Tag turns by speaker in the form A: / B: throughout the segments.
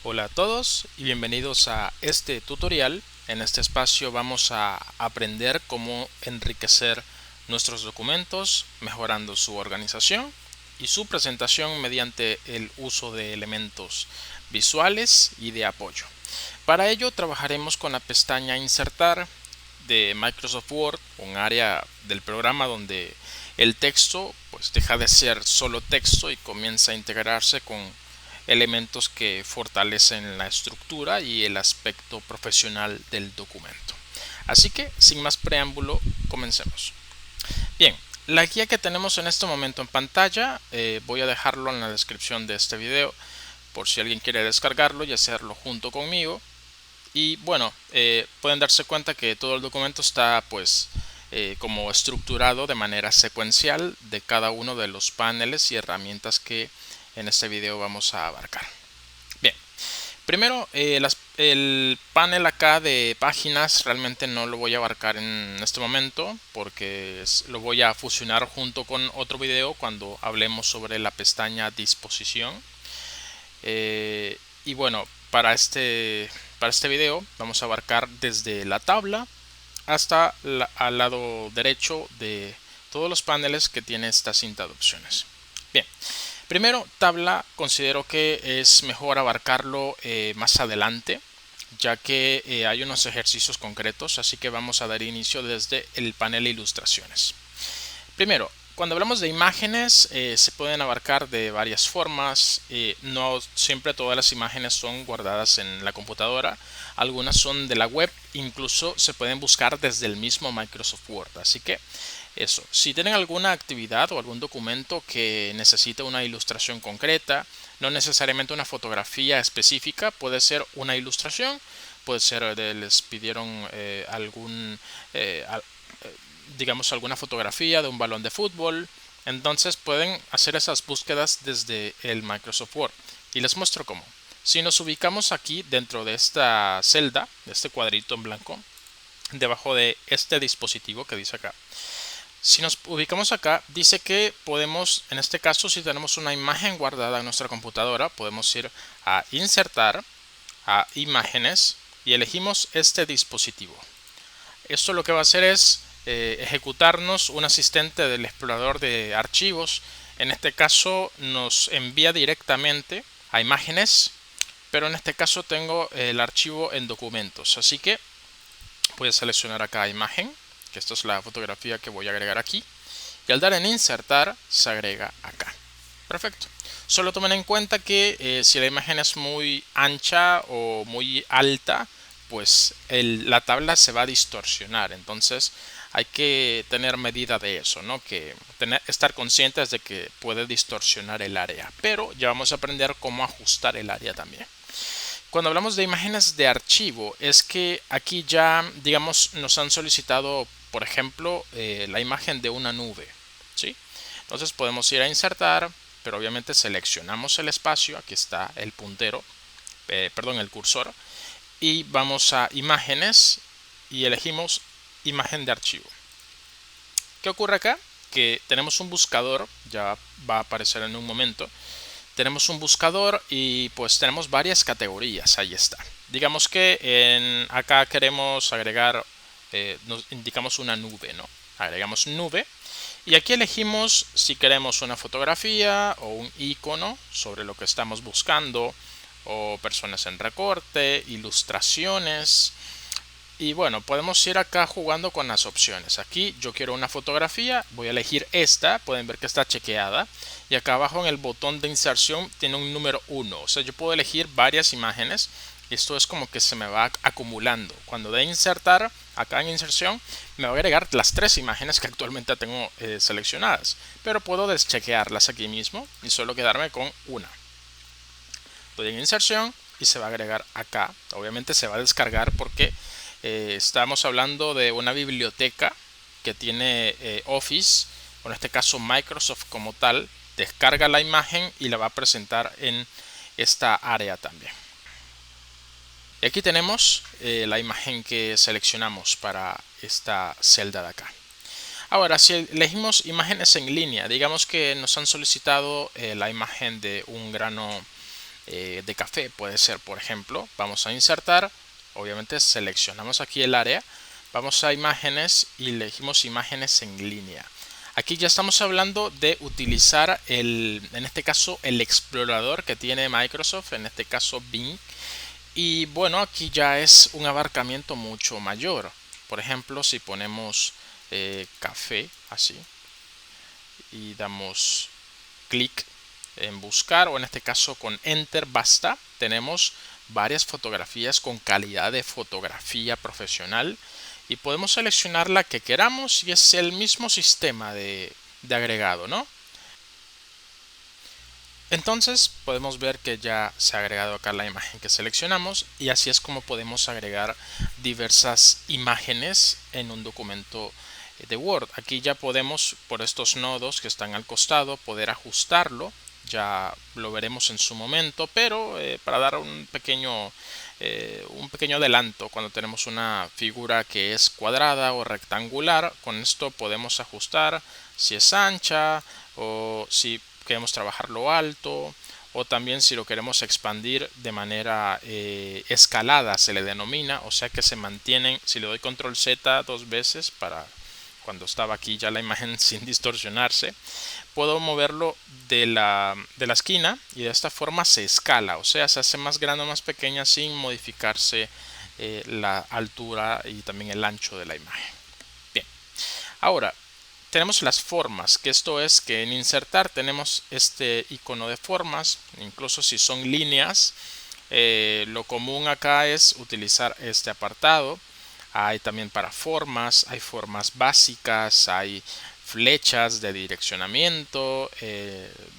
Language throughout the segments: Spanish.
A: Hola a todos y bienvenidos a este tutorial. En este espacio vamos a aprender cómo enriquecer nuestros documentos, mejorando su organización y su presentación mediante el uso de elementos visuales y de apoyo. Para ello trabajaremos con la pestaña Insertar de Microsoft Word, un área del programa donde el texto pues deja de ser solo texto y comienza a integrarse con elementos que fortalecen la estructura y el aspecto profesional del documento. Así que, sin más preámbulo, comencemos. Bien, la guía que tenemos en este momento en pantalla, voy a dejarlo en la descripción de este video por si alguien quiere descargarlo y hacerlo junto conmigo. Y bueno, pueden darse cuenta que todo el documento está pues como estructurado de manera secuencial de cada uno de los paneles y herramientas que en este video vamos a abarcar. Bien, primero el panel acá de páginas realmente no lo voy a abarcar en este momento porque lo voy a fusionar junto con otro video cuando hablemos sobre la pestaña disposición. Y bueno, para este video vamos a abarcar desde la tabla hasta al lado derecho de todos los paneles que tiene esta cinta de opciones. Bien, primero tabla considero que es mejor abarcarlo más adelante, ya que hay unos ejercicios concretos, así que vamos a dar inicio desde el panel ilustraciones. Primero, cuando hablamos de imágenes, se pueden abarcar de varias formas. No siempre todas las imágenes son guardadas en la computadora. Algunas son de la web. Incluso se pueden buscar desde el mismo Microsoft Word. Así que eso. Si tienen alguna actividad o algún documento que necesite una ilustración concreta, no necesariamente una fotografía específica, puede ser una ilustración. Puede ser, les pidieron digamos alguna fotografía de un balón de fútbol, entonces pueden hacer esas búsquedas desde el Microsoft Word y les muestro cómo. Si nos ubicamos aquí dentro de esta celda, de este cuadrito en blanco, debajo de este dispositivo que dice acá, si nos ubicamos acá, dice que podemos, en este caso, si tenemos una imagen guardada en nuestra computadora, podemos ir a insertar, a imágenes y elegimos este dispositivo. Esto lo que va a hacer es ejecutarnos un asistente del explorador de archivos. En este caso nos envía directamente a imágenes, pero en este caso tengo el archivo en documentos, así que voy a seleccionar acá imagen, que esta es la fotografía que voy a agregar aquí, y al dar en insertar se agrega acá. Perfecto. Solo tomen en cuenta que si la imagen es muy ancha o muy alta, pues la tabla se va a distorsionar. Entonces hay que tener medida de eso, ¿no? Que estar conscientes de que puede distorsionar el área. Pero ya vamos a aprender cómo ajustar el área también. Cuando hablamos de imágenes de archivo, es que aquí ya, digamos, nos han solicitado, por ejemplo, la imagen de una nube, ¿sí? Entonces podemos ir a insertar, pero obviamente seleccionamos el espacio, aquí está el puntero, perdón, el cursor, y vamos a imágenes y elegimos imagen de archivo. ¿Qué ocurre acá? Que tenemos un buscador, ya va a aparecer en un momento. Tenemos un buscador y pues tenemos varias categorías, ahí está. Digamos que acá queremos agregar, nos indicamos una nube, ¿no? Agregamos nube y aquí elegimos si queremos una fotografía o un icono sobre lo que estamos buscando, o personas en recorte, ilustraciones. Y bueno, podemos ir acá jugando con las opciones. Aquí yo quiero una fotografía, voy a elegir esta, pueden ver que está chequeada. Y acá abajo en el botón de inserción tiene un número 1. O sea, yo puedo elegir varias imágenes. Y esto es como que se me va acumulando. Cuando de insertar, acá en inserción, me va a agregar las 3 imágenes que actualmente tengo seleccionadas. Pero puedo deschequearlas aquí mismo y solo quedarme con una. Doy en inserción y se va a agregar acá. Obviamente se va a descargar porque estamos hablando de una biblioteca que tiene Office, o en este caso Microsoft como tal, descarga la imagen y la va a presentar en esta área también. Y aquí tenemos la imagen que seleccionamos para esta celda de acá. Ahora, si elegimos imágenes en línea, digamos que nos han solicitado la imagen de un grano de café, puede ser, por ejemplo. Vamos a insertar, obviamente seleccionamos aquí el área, vamos a imágenes y elegimos imágenes en línea. Aquí ya estamos hablando de utilizar en este caso el explorador que tiene Microsoft, en este caso Bing. Y bueno, aquí ya es un abarcamiento mucho mayor. Por ejemplo, si ponemos café así y damos clic en buscar, o en este caso con enter basta, tenemos varias fotografías con calidad de fotografía profesional y podemos seleccionar la que queramos y es el mismo sistema de agregado, ¿no? Entonces podemos ver que ya se ha agregado acá la imagen que seleccionamos y así es como podemos agregar diversas imágenes en un documento de Word. Aquí ya podemos, por estos nodos que están al costado, poder ajustarlo. Ya lo veremos en su momento, pero para dar un pequeño adelanto, cuando tenemos una figura que es cuadrada o rectangular, con esto podemos ajustar si es ancha o si queremos trabajarlo alto, o también si lo queremos expandir de manera escalada, se le denomina, o sea que se mantienen. Si le doy control Z dos veces para cuando estaba aquí ya la imagen sin distorsionarse, puedo moverlo de la esquina y de esta forma se escala, o sea, se hace más grande o más pequeña sin modificarse la altura y también el ancho de la imagen. Bien, ahora tenemos las formas, que esto es que en insertar tenemos este icono de formas, incluso si son líneas. Lo común acá es utilizar este apartado. Hay también para formas, hay formas básicas, hay flechas de direccionamiento,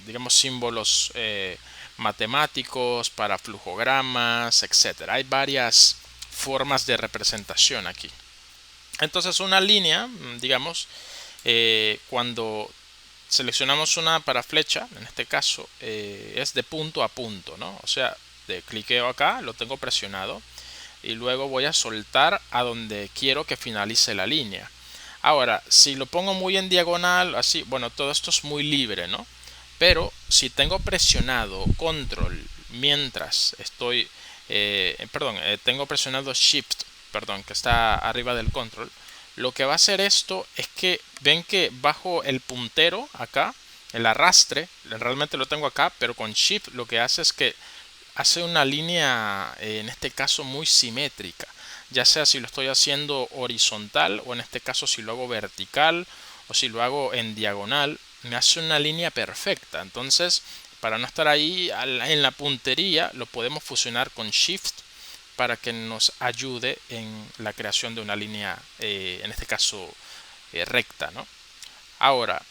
A: digamos símbolos matemáticos para flujogramas, etcétera. Hay varias formas de representación aquí. Entonces una línea, digamos, cuando seleccionamos una para flecha, en este caso es de punto a punto, ¿no? O sea, cliqueo acá, lo tengo presionado y luego voy a soltar a donde quiero que finalice la línea. Ahora, si lo pongo muy en diagonal, así, bueno, todo esto es muy libre, ¿no? Pero si tengo presionado control mientras estoy, tengo presionado shift, perdón, que está arriba del control, lo que va a hacer esto es que ven que bajo el puntero acá, el arrastre, realmente lo tengo acá, pero con shift lo que hace es que hace una línea, en este caso muy simétrica, ya sea si lo estoy haciendo horizontal o en este caso si lo hago vertical o si lo hago en diagonal, me hace una línea perfecta. Entonces, para no estar ahí en la puntería, lo podemos fusionar con shift para que nos ayude en la creación de una línea, en este caso recta, ¿no? Ahora,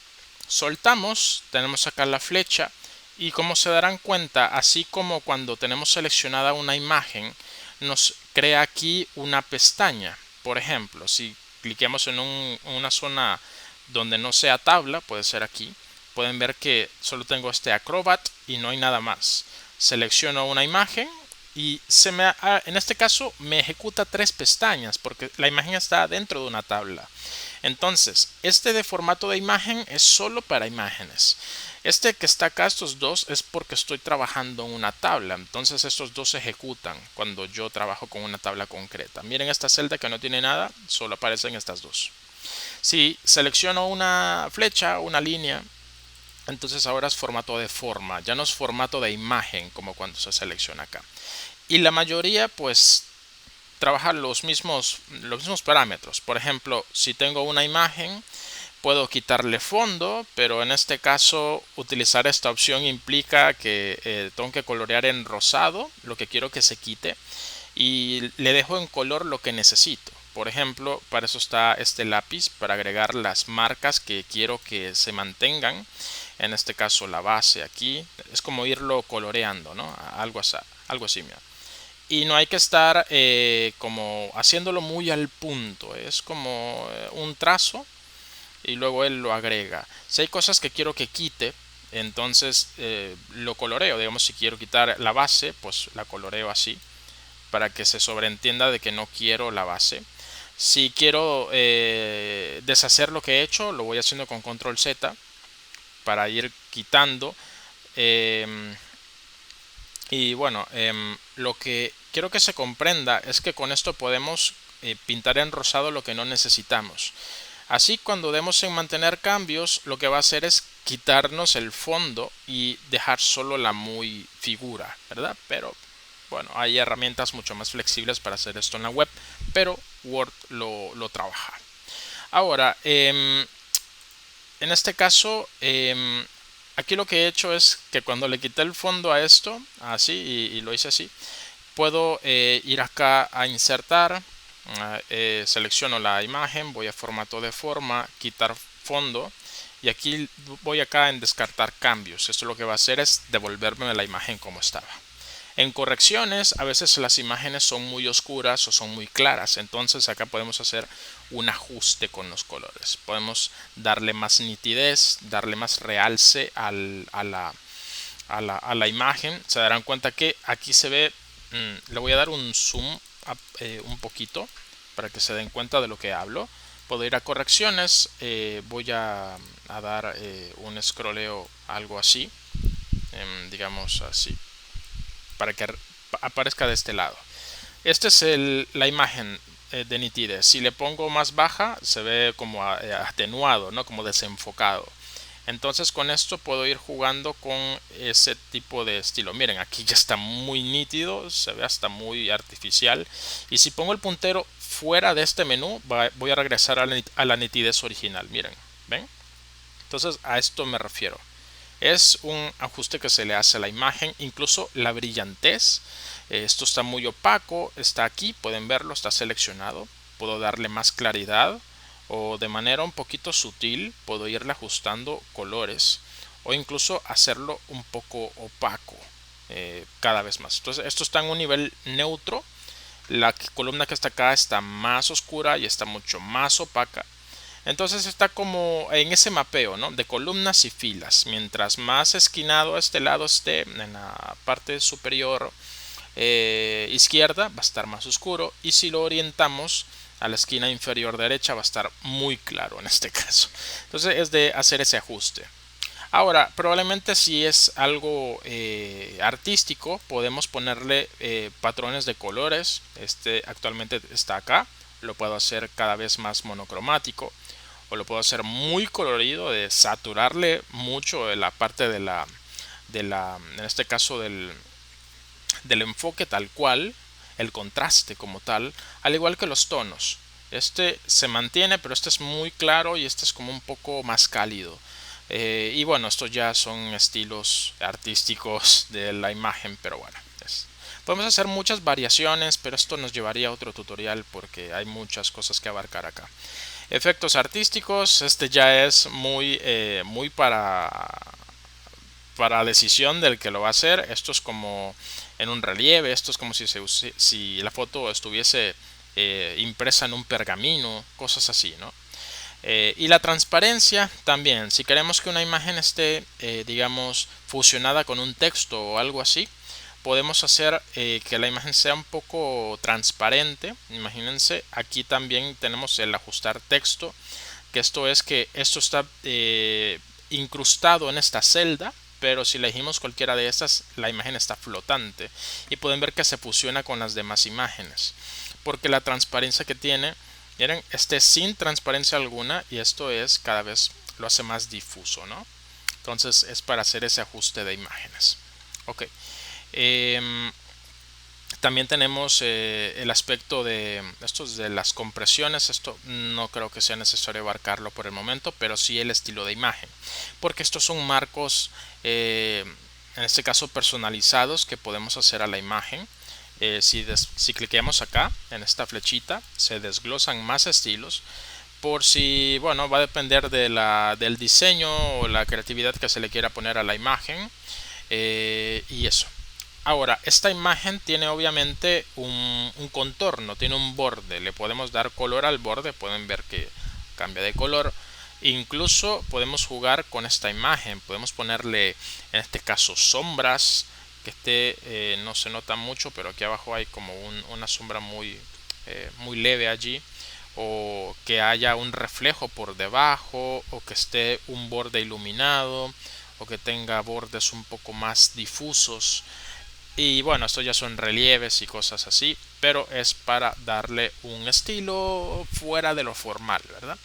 A: soltamos, tenemos acá la flecha y como se darán cuenta, así como cuando tenemos seleccionada una imagen, nos crea aquí una pestaña. Por ejemplo, si cliquemos en una zona donde no sea tabla, puede ser aquí, pueden ver que solo tengo este Acrobat y no hay nada más. Selecciono una imagen y en este caso me ejecuta tres pestañas porque la imagen está dentro de una tabla. Entonces, este de formato de imagen es solo para imágenes. Este que está acá, estos dos, es porque estoy trabajando en una tabla. Entonces estos dos se ejecutan cuando yo trabajo con una tabla concreta. Miren esta celda que no tiene nada, solo aparecen estas dos. Si selecciono una flecha, una línea, entonces ahora es formato de forma, ya no es formato de imagen como cuando se selecciona acá. Y la mayoría pues trabaja los mismos parámetros. Por ejemplo, si tengo una imagen, puedo quitarle fondo, pero en este caso utilizar esta opción implica que tengo que colorear en rosado lo que quiero que se quite y le dejo en color lo que necesito. Por ejemplo, para eso está este lápiz, para agregar las marcas que quiero que se mantengan. En este caso la base aquí. Es como irlo coloreando, ¿no? Algo así, mira. Y no hay que estar como haciéndolo muy al punto. Es como un trazo y luego él lo agrega. Si hay cosas que quiero que quite, entonces lo coloreo. Digamos, si quiero quitar la base, pues la coloreo así para que se sobreentienda de que no quiero la base. Si quiero deshacer lo que he hecho, lo voy haciendo con control Z para ir quitando Y bueno, lo que quiero que se comprenda es que con esto podemos pintar en rosado lo que no necesitamos. Así, cuando demos en mantener cambios, lo que va a hacer es quitarnos el fondo y dejar solo la muy figura, ¿verdad? Pero bueno, hay herramientas mucho más flexibles para hacer esto en la web, pero Word lo trabaja. Ahora, en este caso, aquí lo que he hecho es que cuando le quité el fondo a esto, así, y lo hice así, puedo ir acá a insertar, selecciono la imagen, voy a formato de forma, quitar fondo, y aquí voy acá en descartar cambios. Esto lo que va a hacer es devolverme la imagen como estaba. En correcciones, a veces las imágenes son muy oscuras o son muy claras, entonces acá podemos hacer un ajuste con los colores. Podemos darle más nitidez, darle más realce a la imagen. Se darán cuenta que aquí se ve, le voy a dar un zoom un poquito para que se den cuenta de lo que hablo. Puedo ir a correcciones, voy a dar un scrolleo algo así, digamos así, para que aparezca de este lado. Esta es la imagen de nitidez. Si le pongo más baja, se ve como atenuado, ¿no? Como desenfocado. Entonces con esto puedo ir jugando con ese tipo de estilo. Miren, aquí ya está muy nítido, se ve hasta muy artificial. Y si pongo el puntero fuera de este menú, voy a regresar a la nitidez original. Miren, ¿ven? Entonces a esto me refiero. Es un ajuste que se le hace a la imagen, incluso la brillantez. Esto está muy opaco, está aquí, pueden verlo, está seleccionado. Puedo darle más claridad o de manera un poquito sutil puedo irle ajustando colores o incluso hacerlo un poco opaco cada vez más. Entonces esto está en un nivel neutro. La columna que está acá está más oscura y está mucho más opaca. Entonces está como en ese mapeo, ¿no? De columnas y filas. Mientras más esquinado a este lado esté, en la parte superior izquierda va a estar más oscuro. Y si lo orientamos a la esquina inferior derecha va a estar muy claro en este caso. Entonces es de hacer ese ajuste. Ahora, probablemente si es algo artístico, podemos ponerle patrones de colores. Este actualmente está acá. Lo puedo hacer cada vez más monocromático o lo puedo hacer muy colorido, de saturarle mucho la parte en este caso del enfoque tal cual, el contraste como tal, al igual que los tonos. Este se mantiene, pero este es muy claro y este es como un poco más cálido. Y bueno, estos ya son estilos artísticos de la imagen, pero bueno. Podemos hacer muchas variaciones, pero esto nos llevaría a otro tutorial porque hay muchas cosas que abarcar acá. Efectos artísticos, este ya es muy para decisión del que lo va a hacer. Esto es como en un relieve, esto es como si la foto estuviese impresa en un pergamino, cosas así, ¿no? Y la transparencia también, si queremos que una imagen esté, digamos, fusionada con un texto o algo así, podemos hacer que la imagen sea un poco transparente. Imagínense, aquí también tenemos el ajustar texto, que esto es que esto está incrustado en esta celda, pero si elegimos cualquiera de estas, la imagen está flotante y pueden ver que se fusiona con las demás imágenes, porque la transparencia que tiene, miren, este sin transparencia alguna, y esto es cada vez lo hace más difuso, ¿no? Entonces es para hacer ese ajuste de imágenes. Ok. También tenemos el aspecto de estos de las compresiones. Esto no creo que sea necesario abarcarlo por el momento, pero sí el estilo de imagen, porque estos son marcos en este caso personalizados que podemos hacer a la imagen. Si cliqueamos acá en esta flechita, se desglosan más estilos, por si, bueno, va a depender del diseño o la creatividad que se le quiera poner a la imagen. Y eso. Ahora, esta imagen tiene obviamente un contorno, tiene un borde. Le podemos dar color al borde, pueden ver que cambia de color. Incluso podemos jugar con esta imagen, podemos ponerle en este caso sombras, que no se nota mucho, pero aquí abajo hay como una sombra muy leve allí, o que haya un reflejo por debajo, o que esté un borde iluminado, o que tenga bordes un poco más difusos. Y bueno, esto ya son relieves y cosas así, pero es para darle un estilo fuera de lo formal, ¿verdad?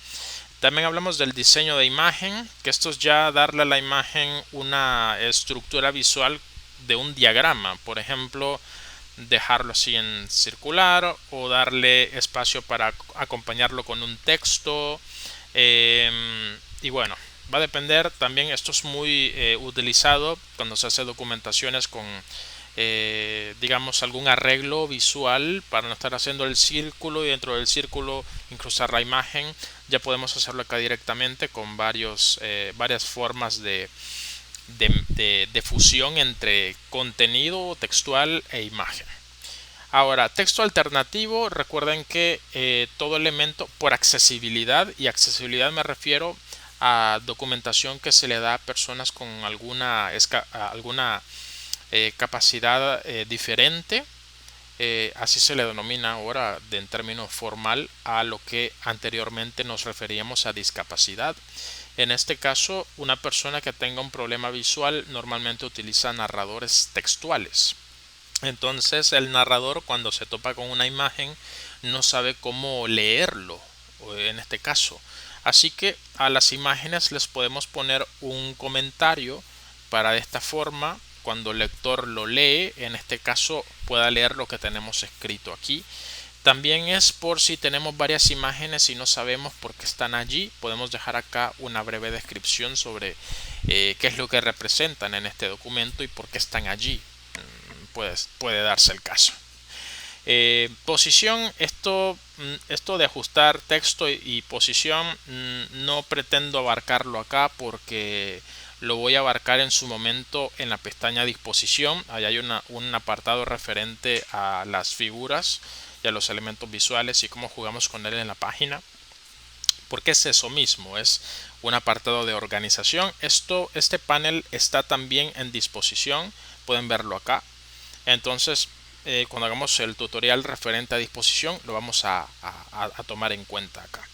A: También hablamos del diseño de imagen, que esto es ya darle a la imagen una estructura visual de un diagrama. Por ejemplo, dejarlo así en circular o darle espacio para acompañarlo con un texto. Y bueno, va a depender también, esto es muy utilizado cuando se hace documentaciones con digamos algún arreglo visual para no estar haciendo el círculo y dentro del círculo incrustar la imagen. Ya podemos hacerlo acá directamente con varias formas de fusión entre contenido textual e imagen. Ahora, texto alternativo, recuerden que todo elemento por accesibilidad, y accesibilidad me refiero a documentación que se le da a personas con alguna capacidad diferente, así se le denomina ahora en términos formal a lo que anteriormente nos referíamos a discapacidad. En este caso, una persona que tenga un problema visual normalmente utiliza narradores textuales. Entonces el narrador, cuando se topa con una imagen, no sabe cómo leerlo en este caso. Así que a las imágenes les podemos poner un comentario para de esta forma cuando el lector lo lee, en este caso pueda leer lo que tenemos escrito aquí. También es por si tenemos varias imágenes y no sabemos por qué están allí, podemos dejar acá una breve descripción sobre qué es lo que representan en este documento y por qué están allí. Puede darse el caso. Posición, esto de ajustar texto y posición, no pretendo abarcarlo acá porque lo voy a abarcar en su momento en la pestaña disposición. Ahí hay un apartado referente a las figuras y a los elementos visuales y cómo jugamos con él en la página, porque es eso mismo, es un apartado de organización. Este panel está también en disposición, pueden verlo acá. Entonces, cuando hagamos el tutorial referente a disposición, lo vamos a tomar en cuenta acá.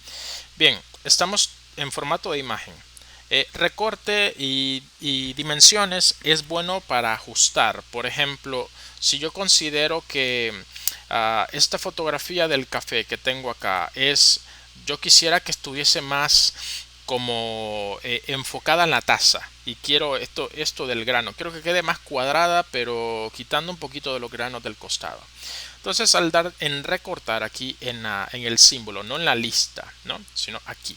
A: Bien, estamos en formato de imagen. Recorte y dimensiones es bueno para ajustar. Por ejemplo, si yo considero que esta fotografía del café que tengo acá yo quisiera que estuviese más como enfocada en la taza y quiero esto del grano, quiero que quede más cuadrada pero quitando un poquito de los granos del costado. Entonces al dar en recortar aquí en el símbolo, no en la lista, ¿no? Sino aquí.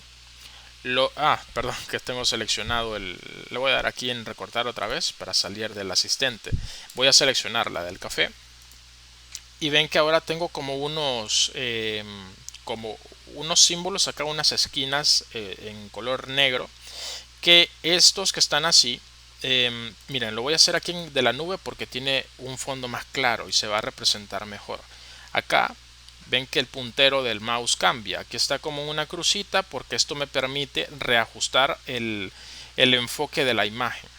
A: Perdón, que tengo seleccionado le voy a dar aquí en recortar otra vez para salir del asistente. Voy a seleccionar la del café y ven que ahora tengo como unos símbolos acá, unas esquinas en color negro, que estos que están así, miren, lo voy a hacer aquí de la nube porque tiene un fondo más claro y se va a representar mejor. Acá ven que el puntero del mouse cambia, aquí está como una crucita porque esto me permite reajustar el enfoque de la imagen.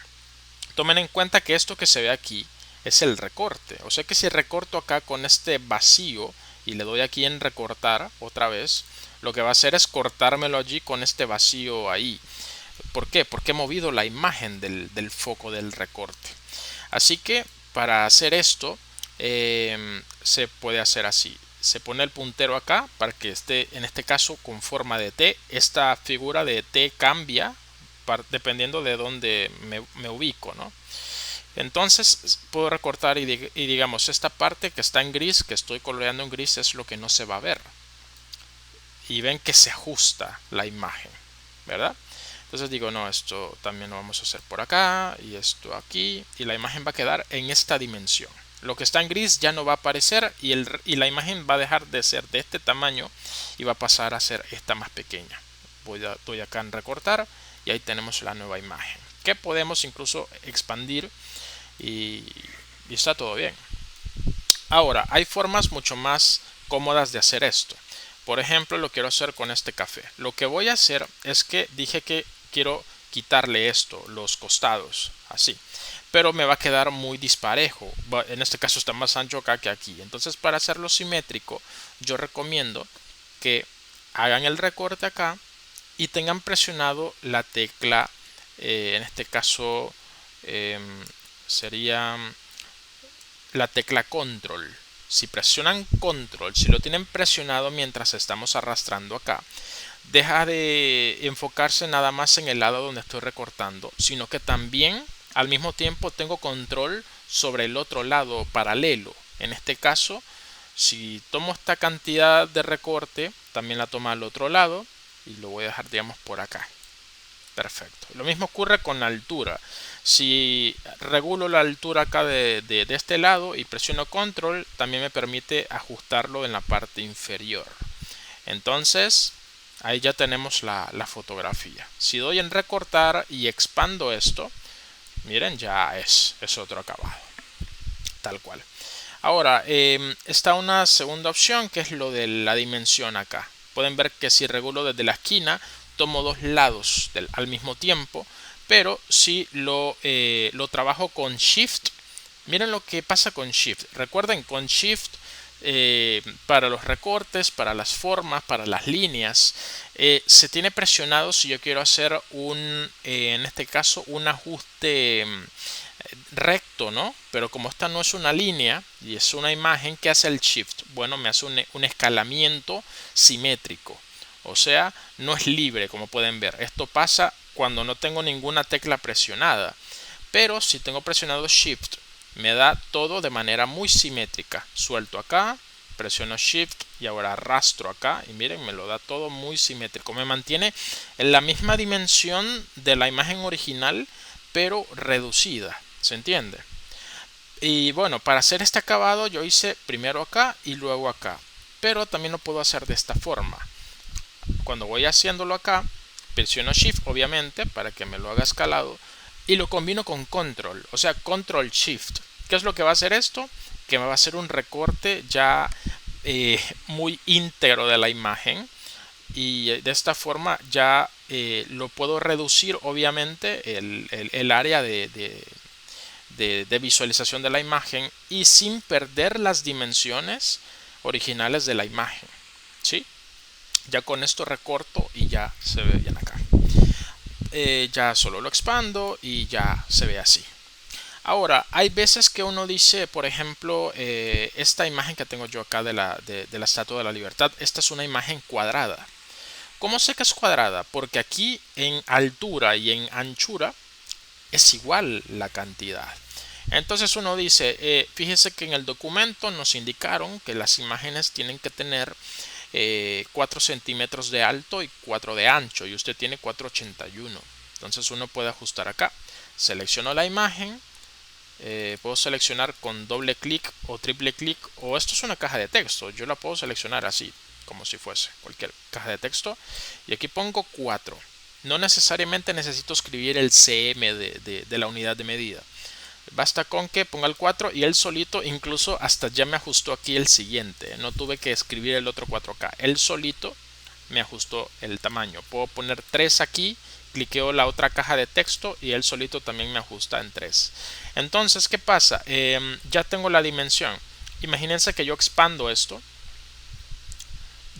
A: Tomen en cuenta que esto que se ve aquí es el recorte, o sea que si recorto acá con este vacío y le doy aquí en recortar otra vez, lo que va a hacer es cortármelo allí con este vacío ahí. ¿Por qué? Porque he movido la imagen del foco del recorte. Así que para hacer esto se puede hacer así. Se pone el puntero acá para que esté en este caso con forma de T. Esta figura de T cambia dependiendo de dónde me ubico, ¿no? Entonces puedo recortar y digamos esta parte que está en gris, que estoy coloreando en gris, es lo que no se va a ver. Y ven que se ajusta la imagen, ¿verdad? Entonces digo, no, esto también lo vamos a hacer por acá y esto aquí, y la imagen va a quedar en esta dimensión. Lo que está en gris ya no va a aparecer y la imagen va a dejar de ser de este tamaño y va a pasar a ser esta más pequeña. Doy acá en recortar y ahí tenemos la nueva imagen, que podemos incluso expandir y está todo bien. Ahora, hay formas mucho más cómodas de hacer esto. Por ejemplo, lo quiero hacer con este café. Lo que voy a hacer es que dije que quiero quitarle esto, los costados, así. Pero me va a quedar muy disparejo. En este caso está más ancho acá que aquí. Entonces, para hacerlo simétrico, yo recomiendo que hagan el recorte acá y tengan presionado la tecla, en este caso sería la tecla control. Si presionan control, si lo tienen presionado mientras estamos arrastrando acá, deja de enfocarse nada más en el lado donde estoy recortando, sino que también al mismo tiempo tengo control sobre el otro lado paralelo. En este caso, si tomo esta cantidad de recorte, también la toma al otro lado y lo voy a dejar, digamos, por acá. Perfecto. Lo mismo ocurre con la altura. Si regulo la altura acá de este lado y presiono control, también me permite ajustarlo en la parte inferior. Entonces, ahí ya tenemos la fotografía. Si doy en recortar y expando esto, miren, ya es otro acabado. Tal cual. Ahora, está una segunda opción que es lo de la dimensión acá. Pueden ver que si regulo desde la esquina, tomo dos lados al mismo tiempo, pero si lo trabajo con Shift, miren lo que pasa con Shift. Recuerden, con Shift, para los recortes, para las formas, para las líneas, se tiene presionado si yo quiero hacer en este caso, un ajuste recto, ¿no? Pero como esta no es una línea y es una imagen, ¿qué hace el Shift? Bueno, me hace un escalamiento simétrico. O sea, no es libre, como pueden ver. Esto pasa cuando no tengo ninguna tecla presionada. Pero si tengo presionado Shift, me da todo de manera muy simétrica. Suelto acá, presiono Shift y ahora arrastro acá. Y miren, me lo da todo muy simétrico. Me mantiene en la misma dimensión de la imagen original, pero reducida. ¿Se entiende? Y bueno, para hacer este acabado yo hice primero acá y luego acá. Pero también lo puedo hacer de esta forma. Cuando voy haciéndolo acá, presiono Shift obviamente para que me lo haga escalado y lo combino con Control, o sea, Control Shift. ¿Qué es lo que va a hacer esto? Que me va a hacer un recorte ya muy íntegro de la imagen y de esta forma ya lo puedo reducir obviamente el área de visualización de la imagen y sin perder las dimensiones originales de la imagen, ¿sí? Ya con esto recorto y ya se ve bien acá. Ya solo lo expando y ya se ve así. Ahora, hay veces que uno dice, por ejemplo, esta imagen que tengo yo acá de la Estatua de la Libertad, esta es una imagen cuadrada. ¿Cómo sé que es cuadrada? Porque aquí en altura y en anchura es igual la cantidad. Entonces uno dice, fíjese que en el documento nos indicaron que las imágenes tienen que tener 4 centímetros de alto y 4 de ancho y usted tiene 4,81. Entonces uno puede ajustar acá. Selecciono la imagen, puedo seleccionar con doble clic o triple clic, o esto es una caja de texto, yo la puedo seleccionar así como si fuese cualquier caja de texto y aquí pongo 4. No necesariamente necesito escribir el cm de la unidad de medida. Basta con que ponga el 4 y él solito incluso hasta ya me ajustó aquí el siguiente. No tuve que escribir el otro 4K. Él solito me ajustó el tamaño. Puedo poner 3 aquí, cliqueo la otra caja de texto y él solito también me ajusta en 3. Entonces, ¿qué pasa? Ya tengo la dimensión. Imagínense que yo expando esto.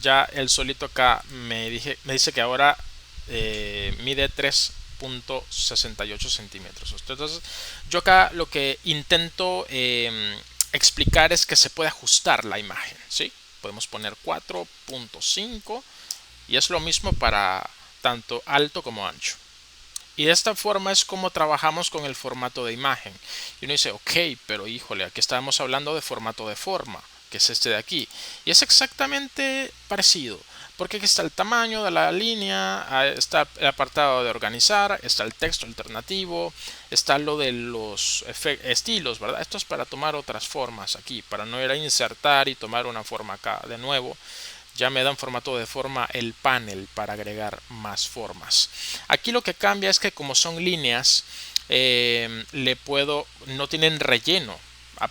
A: Ya el solito acá me dice que ahora mide 3,68 centímetros. Entonces yo acá lo que intento explicar es que se puede ajustar la imagen, ¿sí? Podemos poner 4,5 y es lo mismo para tanto alto como ancho. Y de esta forma es como trabajamos con el formato de imagen. Y uno dice, ok, pero híjole, aquí estábamos hablando de formato de forma, que es este de aquí. Y es exactamente parecido, porque aquí está el tamaño de la línea, está el apartado de organizar, está el texto alternativo, está lo de los estilos, ¿verdad? Esto es para tomar otras formas aquí, para no ir a insertar y tomar una forma acá de nuevo. Ya me da en formato de forma el panel para agregar más formas. Aquí lo que cambia es que como son líneas, no tienen relleno.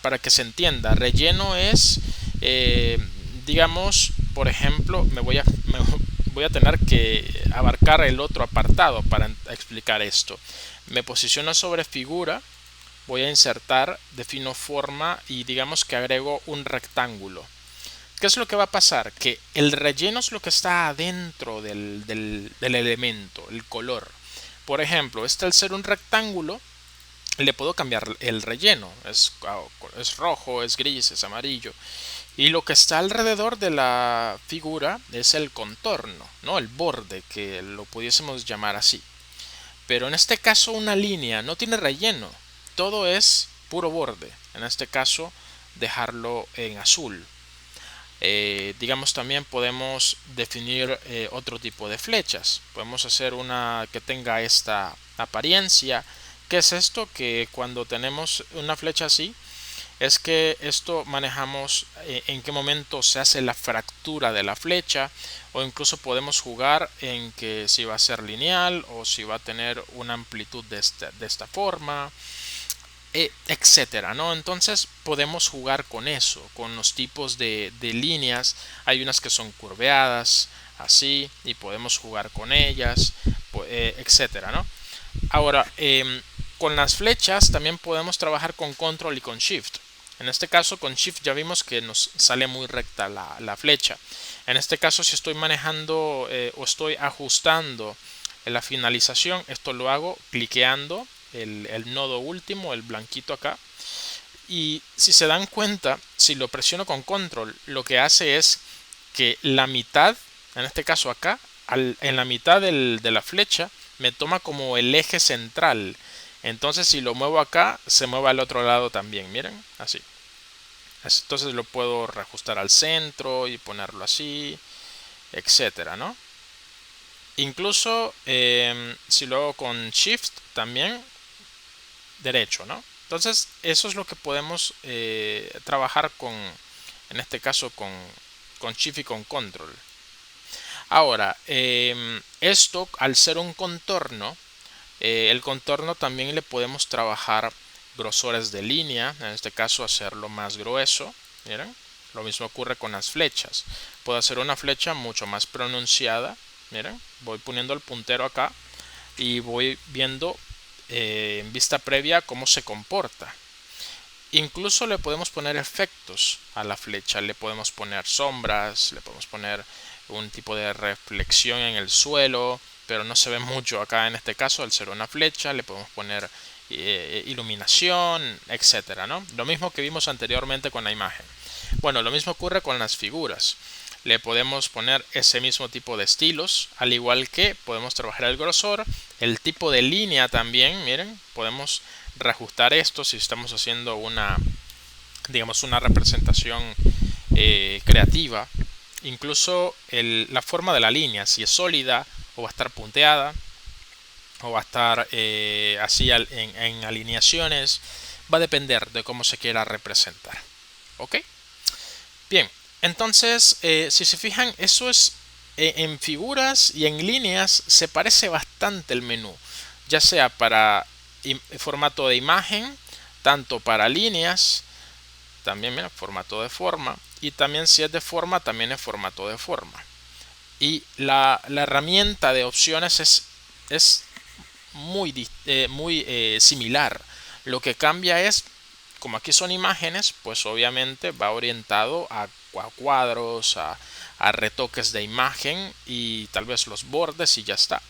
A: Para que se entienda, relleno es, digamos, por ejemplo, voy a tener que abarcar el otro apartado para explicar esto. Me posiciono sobre figura, voy a insertar, defino forma y digamos que agrego un rectángulo. ¿Qué es lo que va a pasar? Que el relleno es lo que está adentro del elemento, el color. Por ejemplo, al ser un rectángulo, le puedo cambiar el relleno. Es rojo, es gris, es amarillo. Y lo que está alrededor de la figura es el contorno, ¿no? El borde, que lo pudiésemos llamar así. Pero en este caso una línea no tiene relleno. Todo es puro borde. En este caso dejarlo en azul. Digamos, también podemos definir otro tipo de flechas. Podemos hacer una que tenga esta apariencia. ¿Qué es esto? Que cuando tenemos una flecha así, es que esto manejamos en qué momento se hace la fractura de la flecha, o incluso podemos jugar en que si va a ser lineal o si va a tener una amplitud de esta forma, etcétera, ¿no? Entonces podemos jugar con eso, con los tipos de líneas. Hay unas que son curveadas, así, y podemos jugar con ellas, etcétera, ¿no? Ahora, con las flechas también podemos trabajar con control y con shift. En este caso con shift ya vimos que nos sale muy recta la flecha. En este caso, si estoy manejando o estoy ajustando la finalización, esto lo hago cliqueando el nodo último, el blanquito acá. Y si se dan cuenta, si lo presiono con control, lo que hace es que la mitad, en este caso acá, en la mitad de la flecha, me toma como el eje central. Entonces si lo muevo acá, se mueve al otro lado también, miren, así. Entonces lo puedo reajustar al centro y ponerlo así, etcétera, ¿no? Incluso si lo hago con shift también, derecho, ¿no? Entonces eso es lo que podemos trabajar en este caso con shift y con control. Ahora, esto al ser un contorno, el contorno también le podemos trabajar grosores de línea, en este caso hacerlo más grueso. Miren, lo mismo ocurre con las flechas. Puedo hacer una flecha mucho más pronunciada. Miren, voy poniendo el puntero acá y voy viendo en vista previa cómo se comporta. Incluso le podemos poner efectos a la flecha, le podemos poner sombras, le podemos poner un tipo de reflexión en el suelo, pero no se ve mucho acá en este caso al ser una flecha. Le podemos poner iluminación, etcétera, ¿no? Lo mismo que vimos anteriormente con la imagen. Bueno, lo mismo ocurre con las figuras. Le podemos poner ese mismo tipo de estilos, al igual que podemos trabajar el grosor, el tipo de línea también. Miren, podemos reajustar esto si estamos haciendo digamos, una representación creativa. Incluso la forma de la línea, si es sólida o va a estar punteada o va a estar así en alineaciones, va a depender de cómo se quiera representar. ¿Ok? Bien, entonces si se fijan, eso es en figuras y en líneas se parece bastante el menú, ya sea para formato de imagen, tanto para líneas, también mira, formato de forma, y también si es de forma, también es formato de forma. Y la herramienta de opciones es muy similar. Lo que cambia es, como aquí son imágenes, pues obviamente va orientado a cuadros, a retoques de imagen y tal vez los bordes y ya está.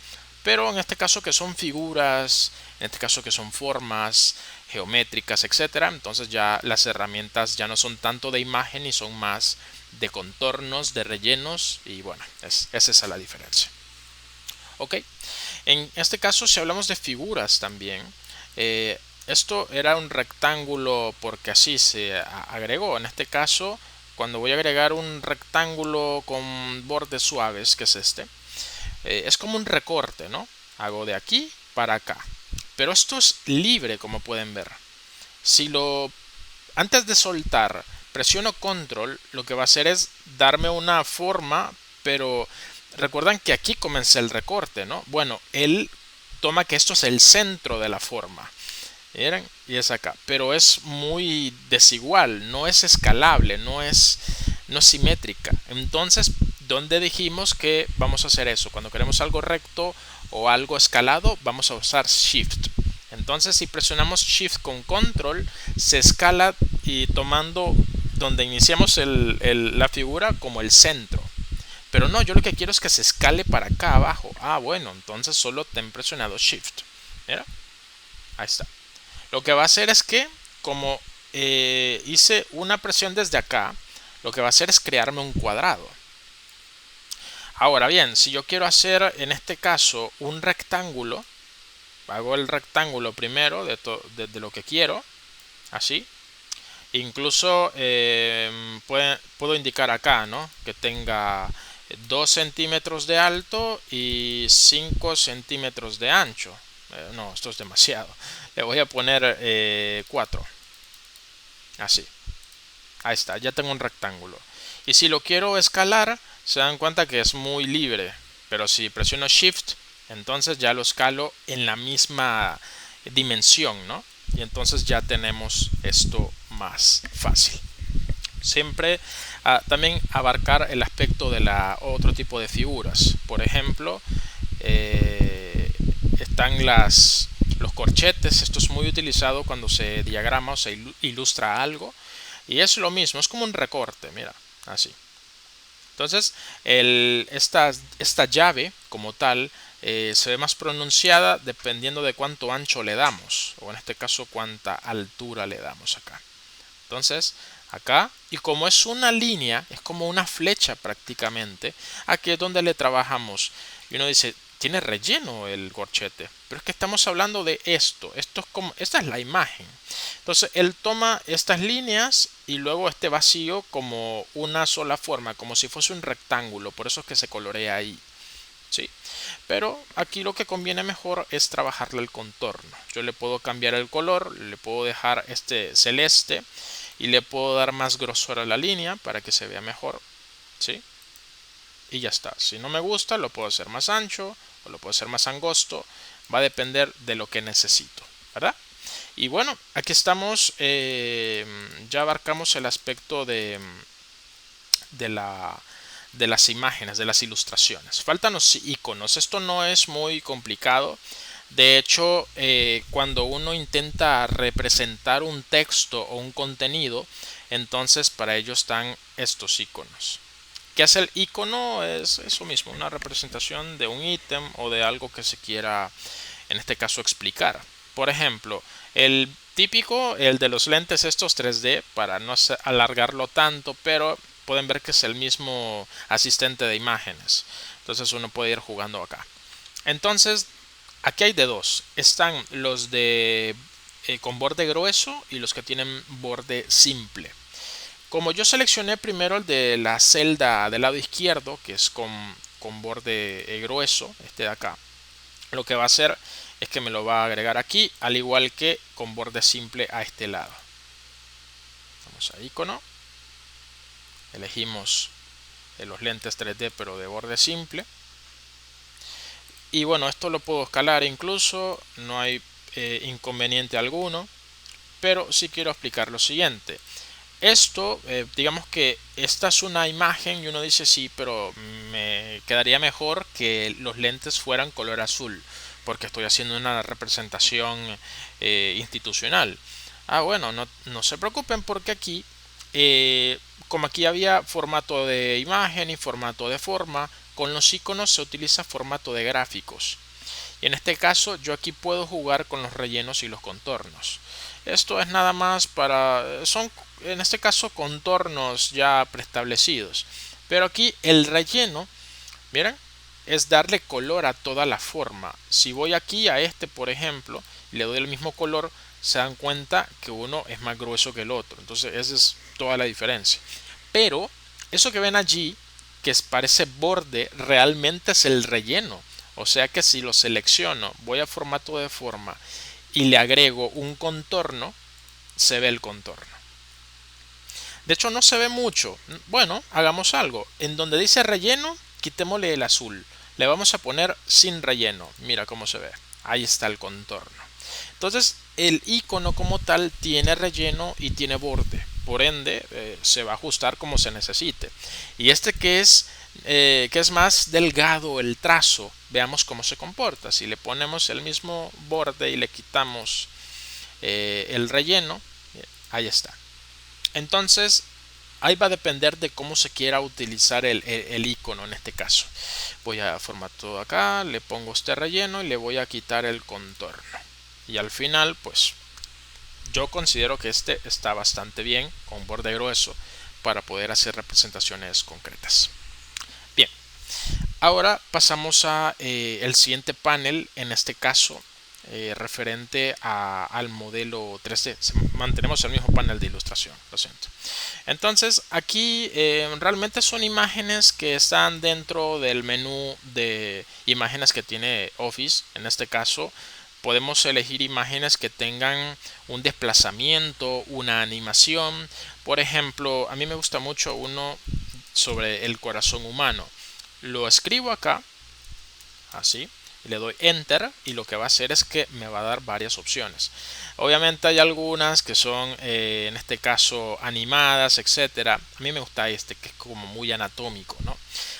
A: Pero en este caso que son figuras, en este caso que son formas geométricas, etcétera, entonces ya las herramientas ya no son tanto de imagen y son más de contornos, de rellenos, y bueno, es esa es la diferencia. Ok, en este caso si hablamos de figuras también, esto era un rectángulo porque así se agregó. En este caso, cuando voy a agregar un rectángulo con bordes suaves, que es este, es como un recorte, ¿no? Hago de aquí para acá. Pero esto es libre, como pueden ver. Si antes de soltar, presiono control, lo que va a hacer es darme una forma, pero recuerdan que aquí comencé el recorte, ¿no? Bueno, él toma que esto es el centro de la forma. ¿Miren? Y es acá. Pero es muy desigual, no es escalable, no es simétrica. Entonces, ¿dónde dijimos que vamos a hacer eso? Cuando queremos algo recto o algo escalado, vamos a usar Shift. Entonces, si presionamos Shift con Control, se escala y tomando donde iniciamos la figura como el centro. Pero no, yo lo que quiero es que se escale para acá abajo. Ah, bueno, entonces solo ten presionado Shift. ¿Mira? Ahí está. Lo que va a hacer es que, como hice una presión desde acá, lo que va a hacer es crearme un cuadrado. Ahora bien, si yo quiero hacer en este caso un rectángulo, hago el rectángulo primero de lo que quiero, así. Incluso puedo indicar acá, ¿no? Que tenga 2 centímetros de alto y 5 centímetros de ancho. No, esto es demasiado. Le voy a poner 4. Así. Ahí está, ya tengo un rectángulo. Y si lo quiero escalar, se dan cuenta que es muy libre. Pero si presiono Shift, entonces ya lo escalo en la misma dimensión, ¿no? Y entonces ya tenemos esto más fácil. Siempre también abarcar el aspecto de otro tipo de figuras. Por ejemplo, están los corchetes. Esto es muy utilizado cuando se diagrama o se ilustra algo. Y es lo mismo, es como un recorte, mira, así. Entonces, esta llave como tal se ve más pronunciada dependiendo de cuánto ancho le damos, o en este caso cuánta altura le damos acá. Entonces, acá, y como es una línea, es como una flecha prácticamente, aquí es donde le trabajamos. Y uno dice, tiene relleno el corchete, pero es que estamos hablando de esto es como, esta es la imagen. Entonces él toma estas líneas y luego este vacío como una sola forma, como si fuese un rectángulo, por eso es que se colorea ahí, ¿sí? Pero aquí lo que conviene mejor es trabajarle el contorno. Yo le puedo cambiar el color, le puedo dejar este celeste y le puedo dar más grosor a la línea para que se vea mejor, ¿sí? Y ya está. Si no me gusta, lo puedo hacer más ancho o lo puedo hacer más angosto. Va a depender de lo que necesito, ¿verdad? Y bueno, aquí estamos. Ya abarcamos el aspecto de las imágenes, de las ilustraciones. Faltan los iconos. Esto no es muy complicado. De hecho, cuando uno intenta representar un texto o un contenido, entonces para ello están estos iconos. ¿Qué hace el icono? Es eso mismo, una representación de un ítem o de algo que se quiera, en este caso, explicar. Por ejemplo, el típico, el de los lentes estos 3D, para no alargarlo tanto, pero pueden ver que es el mismo asistente de imágenes. Entonces uno puede ir jugando acá. Entonces, aquí hay de dos. Están los de con borde grueso y los que tienen borde simple. Como yo seleccioné primero el de la celda del lado izquierdo, que es con borde grueso, este de acá, lo que va a hacer es que me lo va a agregar aquí, al igual que con borde simple a este lado. Vamos a icono, elegimos los lentes 3D pero de borde simple. Y bueno, esto lo puedo escalar incluso, no hay inconveniente alguno, pero sí quiero explicar lo siguiente. Esto, digamos que esta es una imagen y uno dice sí, pero me quedaría mejor que los lentes fueran color azul, porque estoy haciendo una representación institucional. Bueno, no se preocupen porque aquí, como aquí había formato de imagen y formato de forma, con los iconos se utiliza formato de gráficos. Y en este caso yo aquí puedo jugar con los rellenos y los contornos. Esto es nada más son en este caso contornos ya preestablecidos. Pero aquí el relleno, miren, es darle color a toda la forma. Si voy aquí a este, por ejemplo, y le doy el mismo color, se dan cuenta que uno es más grueso que el otro. Entonces esa es toda la diferencia. Pero eso que ven allí, que parece borde, realmente es el relleno. O sea que si lo selecciono, voy a formato de forma y le agrego un contorno, se ve el contorno. De hecho no se ve mucho. Bueno, hagamos algo. En donde dice relleno, quitémosle el azul. Le vamos a poner sin relleno. Mira cómo se ve. Ahí está el contorno. Entonces el icono como tal tiene relleno y tiene borde. Por ende se va a ajustar como se necesite. Y este que es más delgado el trazo, veamos cómo se comporta. Si le ponemos el mismo borde y le quitamos el relleno, ahí está. Entonces ahí va a depender de cómo se quiera utilizar el icono en este caso. Voy a formato acá, le pongo este relleno y le voy a quitar el contorno. Y al final pues yo considero que este está bastante bien con borde grueso para poder hacer representaciones concretas. Bien, ahora pasamos a el siguiente panel, en este caso referente al modelo 3D. Mantenemos el mismo panel de ilustración, lo siento. Entonces aquí realmente son imágenes que están dentro del menú de imágenes que tiene Office. En este caso podemos elegir imágenes que tengan un desplazamiento, una animación. Por ejemplo, a mí me gusta mucho uno sobre el corazón humano. Lo escribo acá, así, y le doy enter, y lo que va a hacer es que me va a dar varias opciones. Obviamente hay algunas que son en este caso animadas, etcétera. A mí me gusta este que es como muy anatómico, ¿no?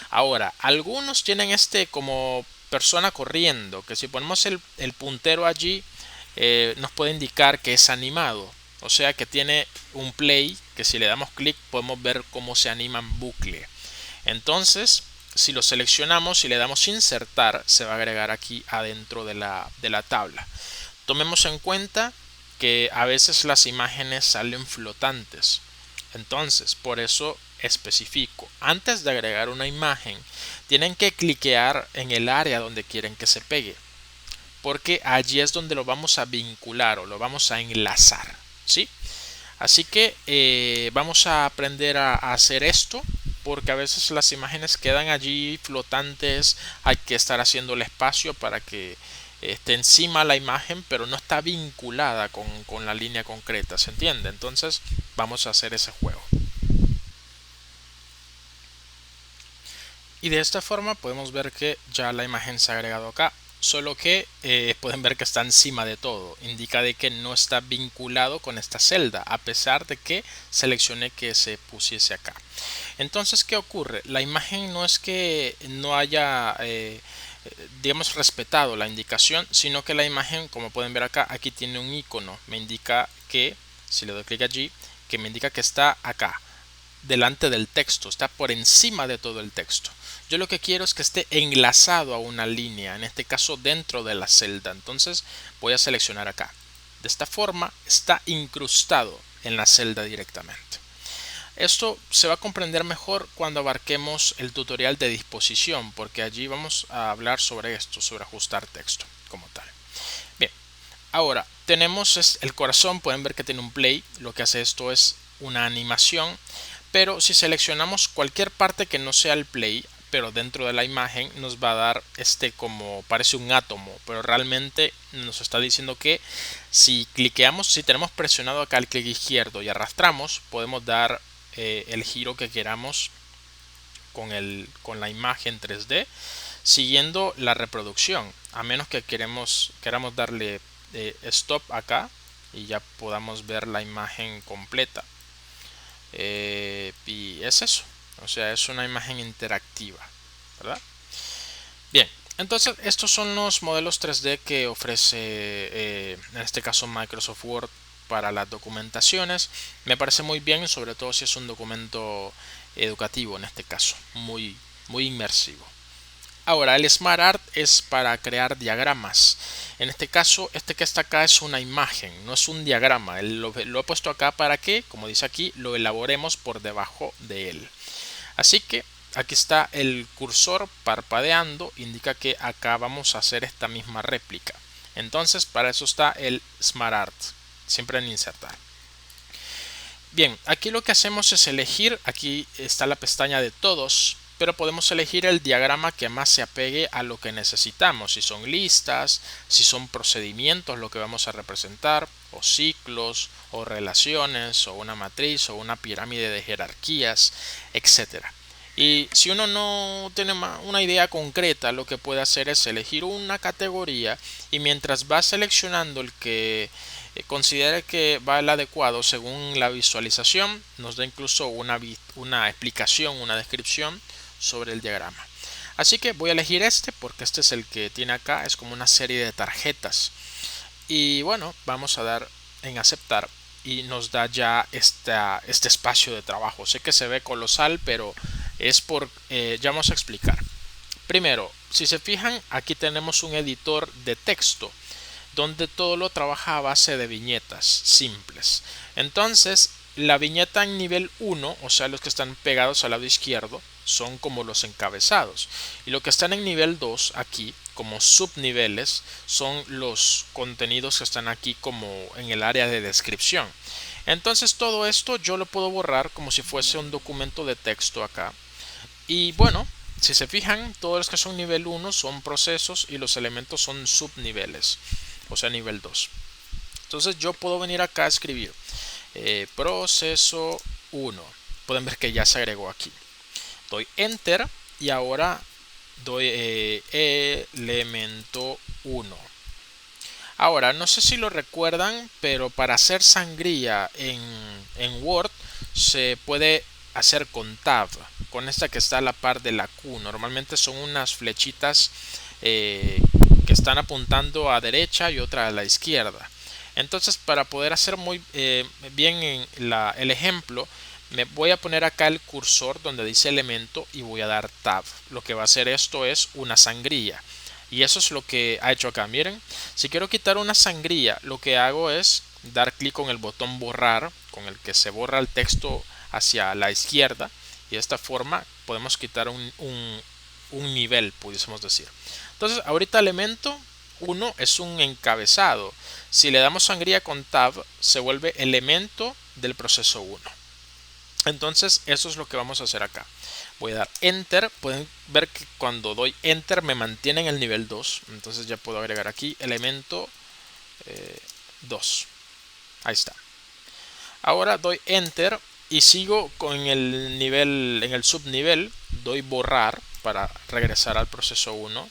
A: Ahora, algunos tienen este como persona corriendo, que si ponemos el puntero allí nos puede indicar que es animado, o sea que tiene un play que si le damos clic podemos ver cómo se anima en bucle. Entonces si lo seleccionamos y le damos insertar, se va a agregar aquí adentro de la tabla. Tomemos en cuenta que a veces las imágenes salen flotantes. Entonces, por eso especifico, antes de agregar una imagen, tienen que cliquear en el área donde quieren que se pegue, porque allí es donde lo vamos a vincular o lo vamos a enlazar, ¿sí? Así que vamos a aprender a hacer esto, porque a veces las imágenes quedan allí flotantes, hay que estar haciendo el espacio para que esté encima la imagen, pero no está vinculada con la línea concreta, ¿se entiende? Entonces vamos a hacer ese juego. Y de esta forma podemos ver que ya la imagen se ha agregado acá. Solo que pueden ver que está encima de todo. Indica de que no está vinculado con esta celda, a pesar de que seleccioné que se pusiese acá. Entonces, ¿qué ocurre? La imagen no es que no haya, digamos, respetado la indicación, sino que la imagen, como pueden ver acá, aquí tiene un icono. Me indica que, si le doy clic allí, que me indica que está acá, delante del texto, está por encima de todo el texto. Yo lo que quiero es que esté enlazado a una línea, en este caso dentro de la celda. Entonces voy a seleccionar acá. De esta forma está incrustado en la celda directamente. Esto se va a comprender mejor cuando abarquemos el tutorial de disposición, porque allí vamos a hablar sobre esto, sobre ajustar texto como tal. Bien, ahora tenemos el corazón, pueden ver que tiene un play. Lo que hace esto es una animación, pero si seleccionamos cualquier parte que no sea el play, pero dentro de la imagen nos va a dar como parece un átomo, pero realmente nos está diciendo que si cliqueamos, si tenemos presionado acá el clic izquierdo y arrastramos, podemos dar el giro que queramos con la imagen 3D siguiendo la reproducción, a menos que queramos darle stop acá y ya podamos ver la imagen completa. Y es eso, o sea, es una imagen interactiva, ¿verdad? Bien, entonces estos son los modelos 3D que ofrece en este caso Microsoft Word para las documentaciones. Me parece muy bien, sobre todo si es un documento educativo, en este caso muy inmersivo. Ahora, el Smart Art es para crear diagramas. En este caso, este que está acá es una imagen, no es un diagrama. Lo he puesto acá para que, como dice aquí, lo elaboremos por debajo de él. Así que aquí está el cursor parpadeando, indica que acá vamos a hacer esta misma réplica. Entonces, para eso está el Smart Art, siempre en insertar. Bien, aquí lo que hacemos es elegir, aquí está la pestaña de todos, pero podemos elegir el diagrama que más se apegue a lo que necesitamos, si son listas, si son procedimientos lo que vamos a representar, o ciclos, o relaciones, o una matriz, o una pirámide de jerarquías, etc. Y si uno no tiene una idea concreta, lo que puede hacer es elegir una categoría y mientras va seleccionando el que considere que va el adecuado según la visualización, nos da incluso una explicación, una descripción sobre el diagrama. Así que voy a elegir este porque este es el que tiene acá, es como una serie de tarjetas. Y bueno, vamos a dar en aceptar y nos da ya este espacio de trabajo. Sé que se ve colosal, pero es ya vamos a explicar. Primero, si se fijan, aquí tenemos un editor de texto. donde todo lo trabaja a base de viñetas simples. Entonces, la viñeta en nivel 1, o sea, los que están pegados al lado izquierdo, son como los encabezados. Y lo que están en nivel 2 aquí, como subniveles, son los contenidos que están aquí como en el área de descripción. Entonces todo esto yo lo puedo borrar como si fuese un documento de texto acá. Y bueno, si se fijan, todos los que son nivel 1 son procesos y los elementos son subniveles, o sea, nivel 2. Entonces yo puedo venir acá a escribir proceso 1. Pueden ver que ya se agregó aquí. Doy enter y ahora doy elemento 1. Ahora, no sé si lo recuerdan, pero para hacer sangría en Word se puede hacer con Tab, con esta que está a la par de la Q. Normalmente son unas flechitas que están apuntando a derecha y otra a la izquierda. Entonces, para poder hacer muy bien el ejemplo, me voy a poner acá el cursor donde dice elemento y voy a dar Tab. Lo que va a hacer esto es una sangría. Y eso es lo que ha hecho acá. Miren, si quiero quitar una sangría, lo que hago es dar clic con el botón borrar, con el que se borra el texto hacia la izquierda. Y de esta forma podemos quitar un nivel, pudiésemos decir. Entonces, ahorita elemento 1 es un encabezado. Si le damos sangría con Tab, se vuelve elemento del proceso 1. Entonces, eso es lo que vamos a hacer acá. Voy a dar enter. Pueden ver que cuando doy enter me mantiene en el nivel 2. Entonces ya puedo agregar aquí elemento 2. Ahí está. Ahora doy enter y sigo con el nivel, en el subnivel. Doy borrar para regresar al proceso 1.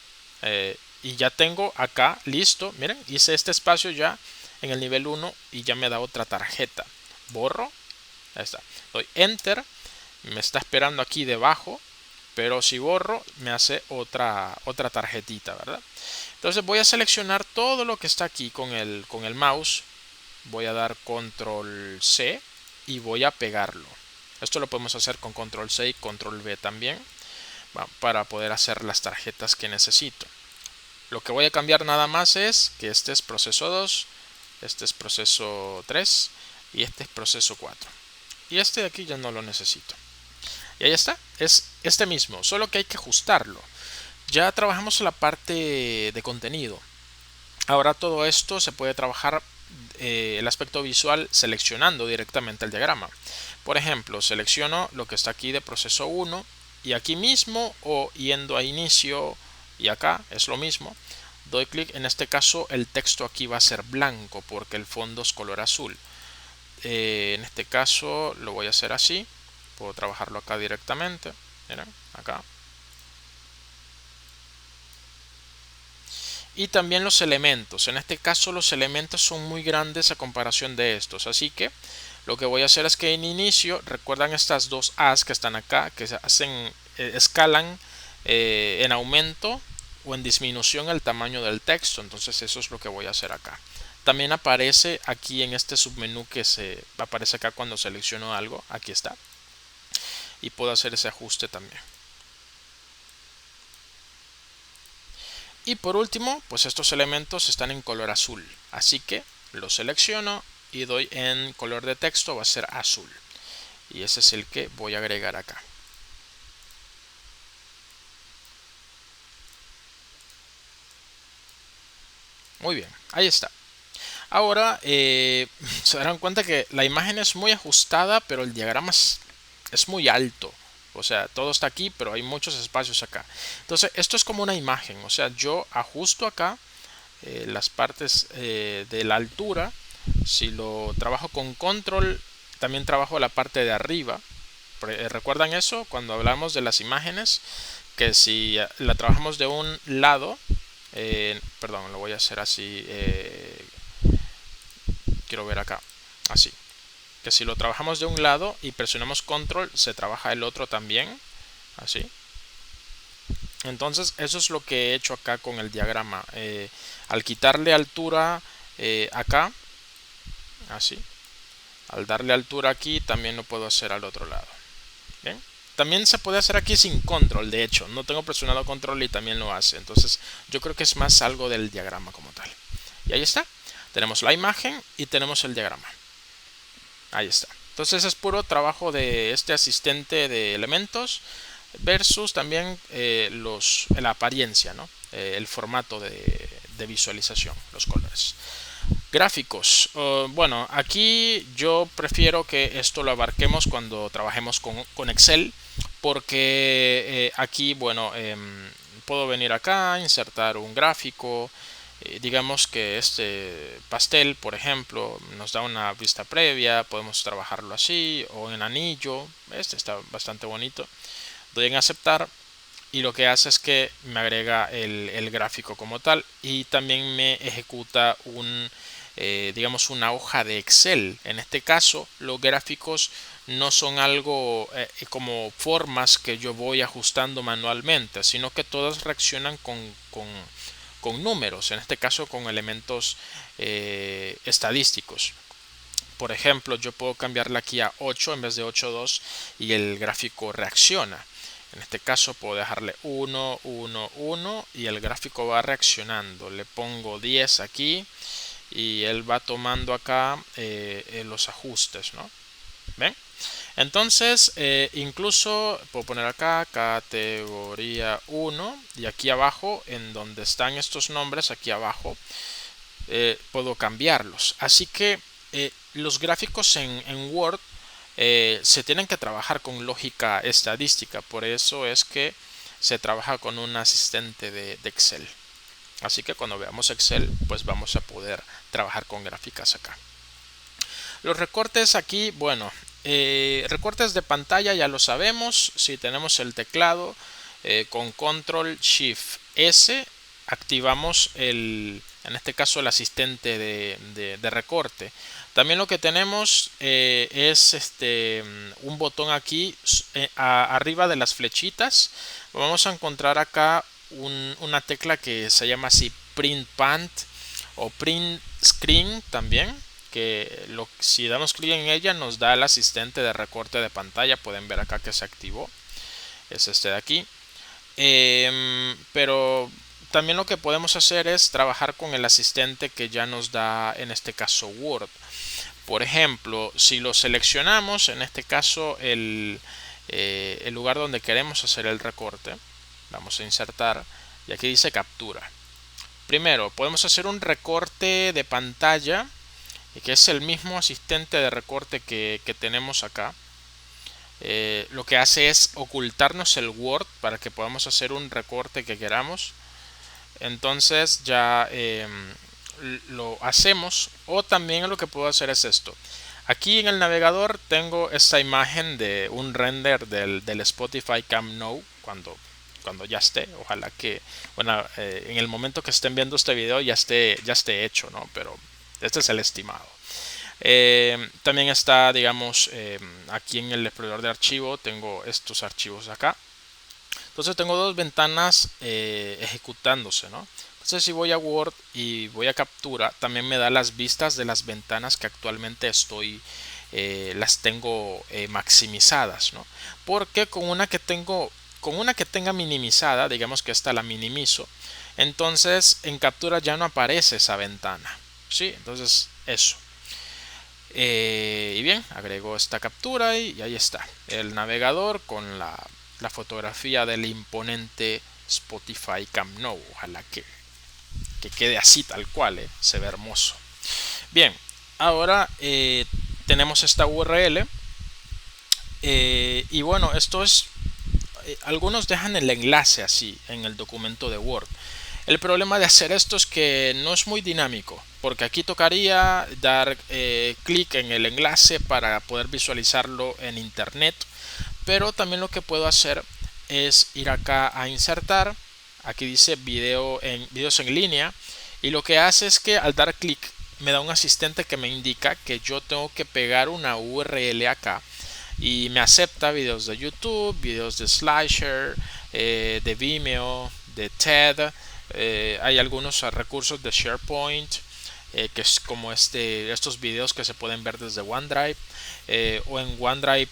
A: Y ya tengo acá listo. Miren, hice este espacio ya en el nivel 1 y ya me da otra tarjeta. Borro. Ahí está. Doy enter. Me está esperando aquí debajo. Pero si borro, me hace otra tarjetita, ¿verdad? Entonces voy a seleccionar todo lo que está aquí con el mouse. Voy a dar control C y voy a pegarlo. Esto lo podemos hacer con control C y control V también, para poder hacer las tarjetas que necesito. Lo que voy a cambiar nada más es que este es proceso 2, este es proceso 3 y este es proceso 4. Y este de aquí ya no lo necesito. Y ahí está, es este mismo, solo que hay que ajustarlo. Ya trabajamos la parte de contenido. Ahora todo esto se puede trabajar el aspecto visual seleccionando directamente el diagrama. Por ejemplo, selecciono lo que está aquí de proceso 1 y aquí mismo, o yendo a inicio y acá es lo mismo. Doy clic, en este caso el texto aquí va a ser blanco porque el fondo es color azul. En este caso lo voy a hacer así. Puedo trabajarlo acá directamente. Miren, acá. Y también los elementos. En este caso los elementos son muy grandes a comparación de estos. Así que lo que voy a hacer es que en inicio, recuerdan estas dos A's que están acá, que hacen, escalan en aumento o en disminución el tamaño del texto. Entonces eso es lo que voy a hacer acá. También aparece aquí en este submenú que aparece acá cuando selecciono algo. Aquí está. Y puedo hacer ese ajuste también. Y por último, pues estos elementos están en color azul. Así que los selecciono y doy en color de texto, va a ser azul. Y ese es el que voy a agregar acá. Muy bien, ahí está. Ahora se darán cuenta que la imagen es muy ajustada, pero el diagrama es muy alto. O sea, todo está aquí, pero hay muchos espacios acá. Entonces, esto es como una imagen. O sea, yo ajusto acá las partes de la altura. Si lo trabajo con control, también trabajo la parte de arriba. ¿Recuerdan eso? Cuando hablamos de las imágenes, que si la trabajamos de un lado, perdón, lo voy a hacer así. Quiero ver acá, así. Que si lo trabajamos de un lado y presionamos control, se trabaja el otro también, así. Entonces eso es lo que he hecho acá con el diagrama. Al quitarle altura acá, así, al darle altura aquí, también lo puedo hacer al otro lado. Bien. También se puede hacer aquí sin control, de hecho, no tengo presionado control y también lo hace. Entonces yo creo que es más algo del diagrama como tal. Y ahí está. Tenemos la imagen y tenemos el diagrama. Ahí está. Entonces es puro trabajo de este asistente de elementos versus también la apariencia, ¿no? El formato de visualización, los colores. Gráficos. Bueno, aquí yo prefiero que esto lo abarquemos cuando trabajemos con Excel, porque aquí, bueno, puedo venir acá, insertar un gráfico. Digamos que este pastel, por ejemplo, nos da una vista previa, podemos trabajarlo así o en anillo. Este está bastante bonito. Doy en aceptar y lo que hace es que me agrega el gráfico como tal y también me ejecuta digamos una hoja de Excel. En este caso los gráficos no son algo como formas que yo voy ajustando manualmente, sino que todas reaccionan con números, en este caso con elementos estadísticos. Por ejemplo, yo puedo cambiarla aquí a 8 en vez de 8.2 y el gráfico reacciona. En este caso puedo dejarle 1, 1, 1 y el gráfico va reaccionando. Le pongo 10 aquí y él va tomando acá los ajustes, ¿no? ¿Ven? Entonces, incluso puedo poner acá categoría 1 y aquí abajo, en donde están estos nombres, aquí abajo, puedo cambiarlos. Así que los gráficos en Word se tienen que trabajar con lógica estadística. Por eso es que se trabaja con un asistente de Excel. Así que cuando veamos Excel, pues vamos a poder trabajar con gráficas acá. Los recortes aquí, bueno, recortes de pantalla ya lo sabemos. Si tenemos el teclado con Control Shift S, activamos en este caso el asistente de recorte. También lo que tenemos es un botón aquí arriba de las flechitas. Vamos a encontrar acá una tecla que se llama así Print Path o Print Screen también, que si damos clic en ella nos da el asistente de recorte de pantalla. Pueden ver acá que se activó, es este de aquí. Pero también lo que podemos hacer es trabajar con el asistente que ya nos da en este caso Word. Por ejemplo, si lo seleccionamos, en este caso el lugar donde queremos hacer el recorte, vamos a insertar y aquí dice captura. Primero podemos hacer un recorte de pantalla, que es el mismo asistente de recorte que tenemos acá. Lo que hace es ocultarnos el Word para que podamos hacer un recorte que queramos. Entonces ya lo hacemos. O también lo que puedo hacer es esto. Aquí en el navegador tengo esta imagen de un render del Spotify Camp Nou cuando ya esté. Ojalá que, bueno, en el momento que estén viendo este video ya esté hecho, ¿no? Pero este es el estimado. También está, digamos, aquí en el explorador de archivo tengo estos archivos acá. Entonces tengo dos ventanas ejecutándose, ¿no? Entonces si voy a Word y voy a captura, también me da las vistas de las ventanas que actualmente las tengo maximizadas, ¿no? Porque con una que tenga minimizada, digamos que esta la minimizo, entonces en captura ya no aparece esa ventana, ¿sí? Entonces eso. Y bien, agrego esta captura y ahí está el navegador con la fotografía del imponente Spotify Camp Nou. Ojalá que quede así tal cual, se ve hermoso. Bien, ahora tenemos esta URL y bueno, esto es algunos dejan el enlace así en el documento de Word. El problema de hacer esto es que no es muy dinámico, porque aquí tocaría dar clic en el enlace para poder visualizarlo en internet. Pero también lo que puedo hacer es ir acá a insertar. Aquí dice videos en línea. Y lo que hace es que al dar clic me da un asistente que me indica que yo tengo que pegar una URL acá. Y me acepta videos de YouTube, videos de Slasher, de Vimeo, de TED. Hay algunos recursos de SharePoint, que es como estos videos que se pueden ver desde OneDrive o en OneDrive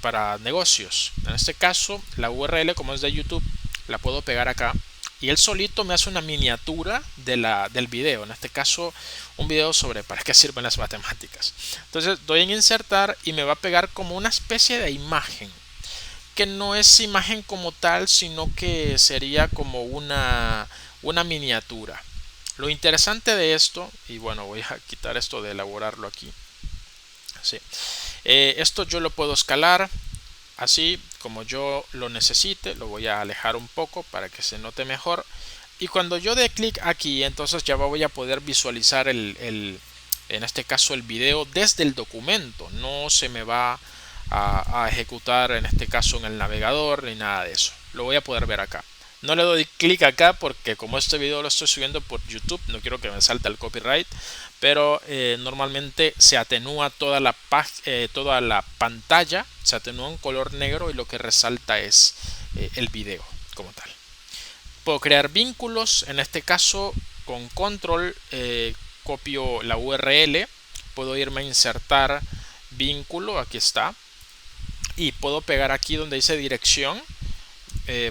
A: para negocios. En este caso la URL, como es de YouTube, la puedo pegar acá y él solito me hace una miniatura del video. En este caso, un video sobre para qué sirven las matemáticas. Entonces doy en insertar y me va a pegar como una especie de imagen, que no es imagen como tal, sino que sería como una miniatura. Lo interesante de esto, y bueno, voy a quitar esto de elaborarlo aquí. Sí. Esto yo lo puedo escalar así como yo lo necesite. Lo voy a alejar un poco para que se note mejor. Y cuando yo dé clic aquí, entonces ya voy a poder visualizar en este caso el video desde el documento. No se me va a ejecutar en este caso en el navegador ni nada de eso. Lo voy a poder ver acá. No le doy clic acá porque como este video lo estoy subiendo por YouTube, no quiero que me salte el copyright, pero normalmente se atenúa toda la pantalla, se atenúa en color negro y lo que resalta es el video como tal. Puedo crear vínculos, en este caso con control copio la URL, puedo irme a insertar vínculo, aquí está, y puedo pegar aquí donde dice dirección.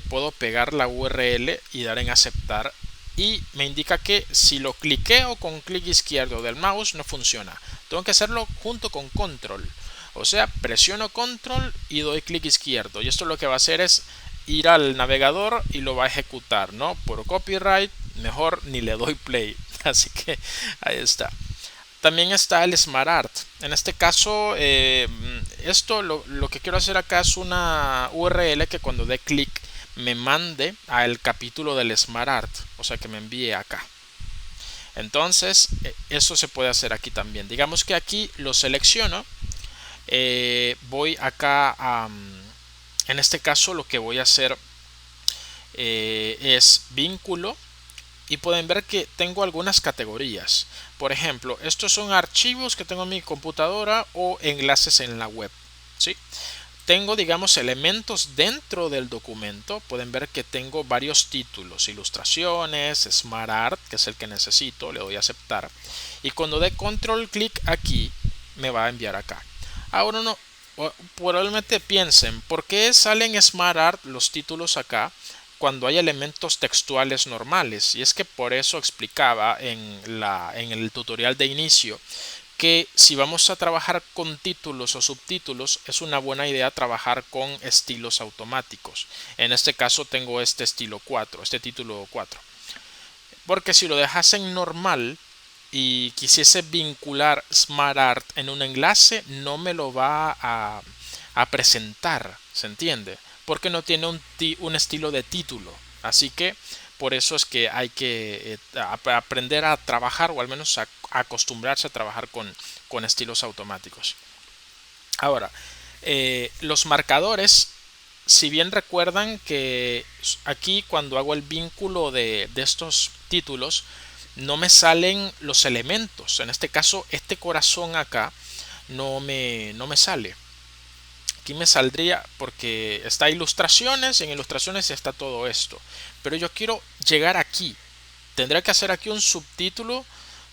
A: Puedo pegar la URL y dar en aceptar y me indica que si lo cliqueo con clic izquierdo del mouse no funciona. Tengo que hacerlo junto con control, o sea, presiono control y doy clic izquierdo, y esto lo que va a hacer es ir al navegador y lo va a ejecutar, ¿no? Por copyright mejor ni le doy play. Así que ahí está. También está el SmartArt. En este caso, esto lo que quiero hacer acá es una URL que cuando dé clic me mande al capítulo del SmartArt, o sea que me envíe acá. Entonces, eso se puede hacer aquí también. Digamos que aquí lo selecciono, voy acá en este caso lo que voy a hacer es vínculo. Y pueden ver que tengo algunas categorías. Por ejemplo, estos son archivos que tengo en mi computadora o enlaces en la web, ¿sí? Tengo, digamos, elementos dentro del documento. Pueden ver que tengo varios títulos, ilustraciones, SmartArt, que es el que necesito. Le doy a aceptar. Y cuando dé control clic aquí, me va a enviar acá. Ahora no, probablemente piensen, ¿por qué salen SmartArt los títulos acá cuando hay elementos textuales normales? Y es que por eso explicaba en el tutorial de inicio que si vamos a trabajar con títulos o subtítulos es una buena idea trabajar con estilos automáticos. En este caso tengo este estilo 4, este título 4, porque si lo dejasen normal y quisiese vincular SmartArt en un enlace, no me lo va a presentar, ¿se entiende? Porque no tiene un estilo de título. Así que por eso es que hay que aprender a trabajar, o al menos a acostumbrarse a trabajar con estilos automáticos. Ahora, los marcadores, si bien recuerdan que aquí cuando hago el vínculo de estos títulos, no me salen los elementos. En este caso, este corazón acá no me sale. Aquí me saldría porque está ilustraciones, y en ilustraciones está todo esto. Pero yo quiero llegar aquí. Tendré que hacer aquí un subtítulo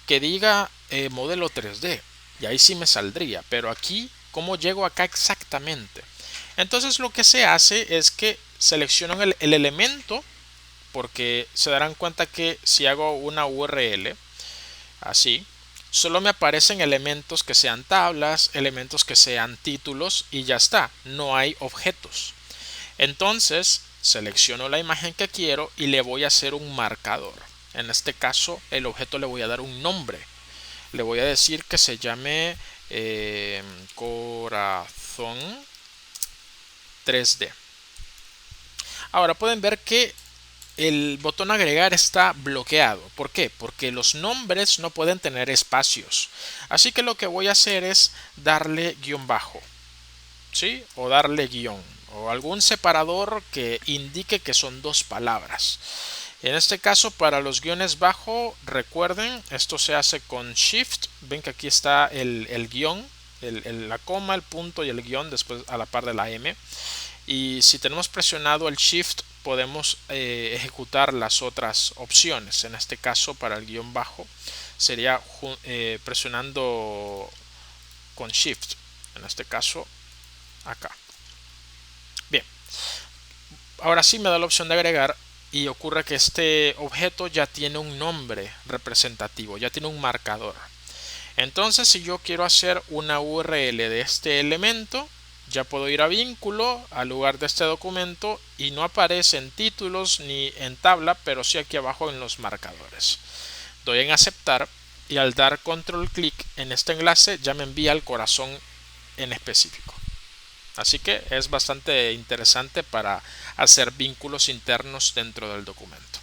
A: que diga modelo 3D. Y ahí sí me saldría. Pero aquí, ¿cómo llego acá exactamente? Entonces lo que se hace es que selecciono el elemento, porque se darán cuenta que si hago una URL así, solo me aparecen elementos que sean tablas, elementos que sean títulos y ya está, no hay objetos. Entonces selecciono la imagen que quiero y le voy a hacer un marcador. En este caso el objeto le voy a dar un nombre. Le voy a decir que se llame corazón 3D. Ahora pueden ver que el botón agregar está bloqueado. ¿Por qué? Porque los nombres no pueden tener espacios. Así que lo que voy a hacer es darle guión bajo, ¿sí? O darle guión, o algún separador que indique que son dos palabras. En este caso, para los guiones bajo, recuerden, esto se hace con Shift. Ven que aquí está el guión, la coma, el punto y el guión después a la par de la M. Y si tenemos presionado el Shift, podemos ejecutar las otras opciones. En este caso, para el guión bajo, sería presionando con Shift. En este caso, acá. Bien. Ahora sí me da la opción de agregar y ocurre que este objeto ya tiene un nombre representativo, ya tiene un marcador. Entonces, si yo quiero hacer una URL de este elemento, ya puedo ir a vínculo, al lugar de este documento, y no aparece en títulos ni en tabla, pero sí aquí abajo en los marcadores. Doy en aceptar y al dar control clic en este enlace ya me envía el corazón en específico. Así que es bastante interesante para hacer vínculos internos dentro del documento.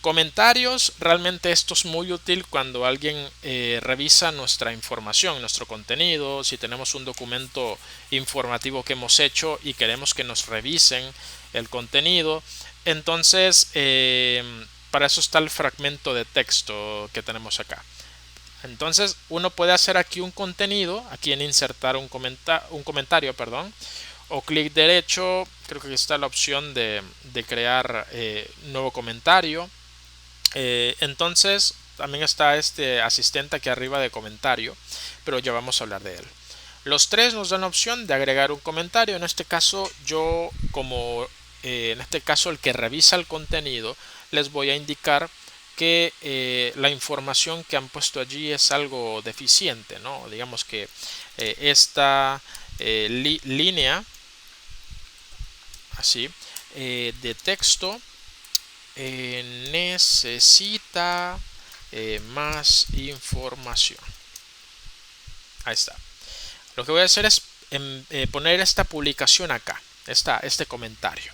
A: Comentarios, realmente esto es muy útil cuando alguien revisa nuestra información, nuestro contenido, si tenemos un documento informativo que hemos hecho y queremos que nos revisen el contenido. Entonces, para eso está el fragmento de texto que tenemos acá. Entonces, uno puede hacer aquí un contenido, aquí en insertar un comentario, o clic derecho, creo que aquí está la opción de crear nuevo comentario. Entonces también está este asistente aquí arriba de comentario, pero ya vamos a hablar de él. Los tres nos dan la opción de agregar un comentario. En este caso yo, como en este caso el que revisa el contenido, les voy a indicar que la información que han puesto allí es algo deficiente, ¿no? Digamos que esta línea así de texto necesita más información. Ahí está. Lo que voy a hacer es poner esta publicación acá, este comentario.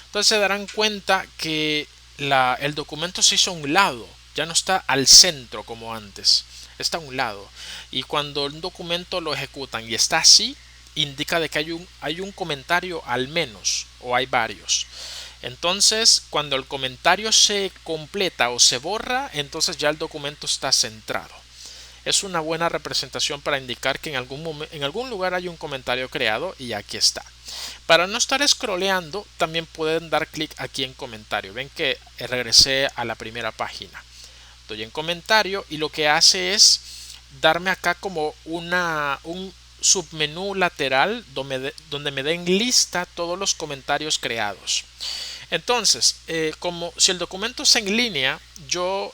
A: Entonces se darán cuenta que el documento se hizo a un lado, ya no está al centro como antes, está a un lado. Y cuando un documento lo ejecutan y está así, indica de que hay un comentario al menos, o hay varios. Entonces, cuando el comentario se completa o se borra, entonces ya el documento está centrado. Es una buena representación para indicar que en algún lugar hay un comentario creado y aquí está. Para no estar scrolleando, también pueden dar clic aquí en comentario. Ven que regresé a la primera página. Doy en comentario y lo que hace es darme acá como un submenú lateral donde me den lista todos los comentarios creados. Entonces, como si el documento es en línea, yo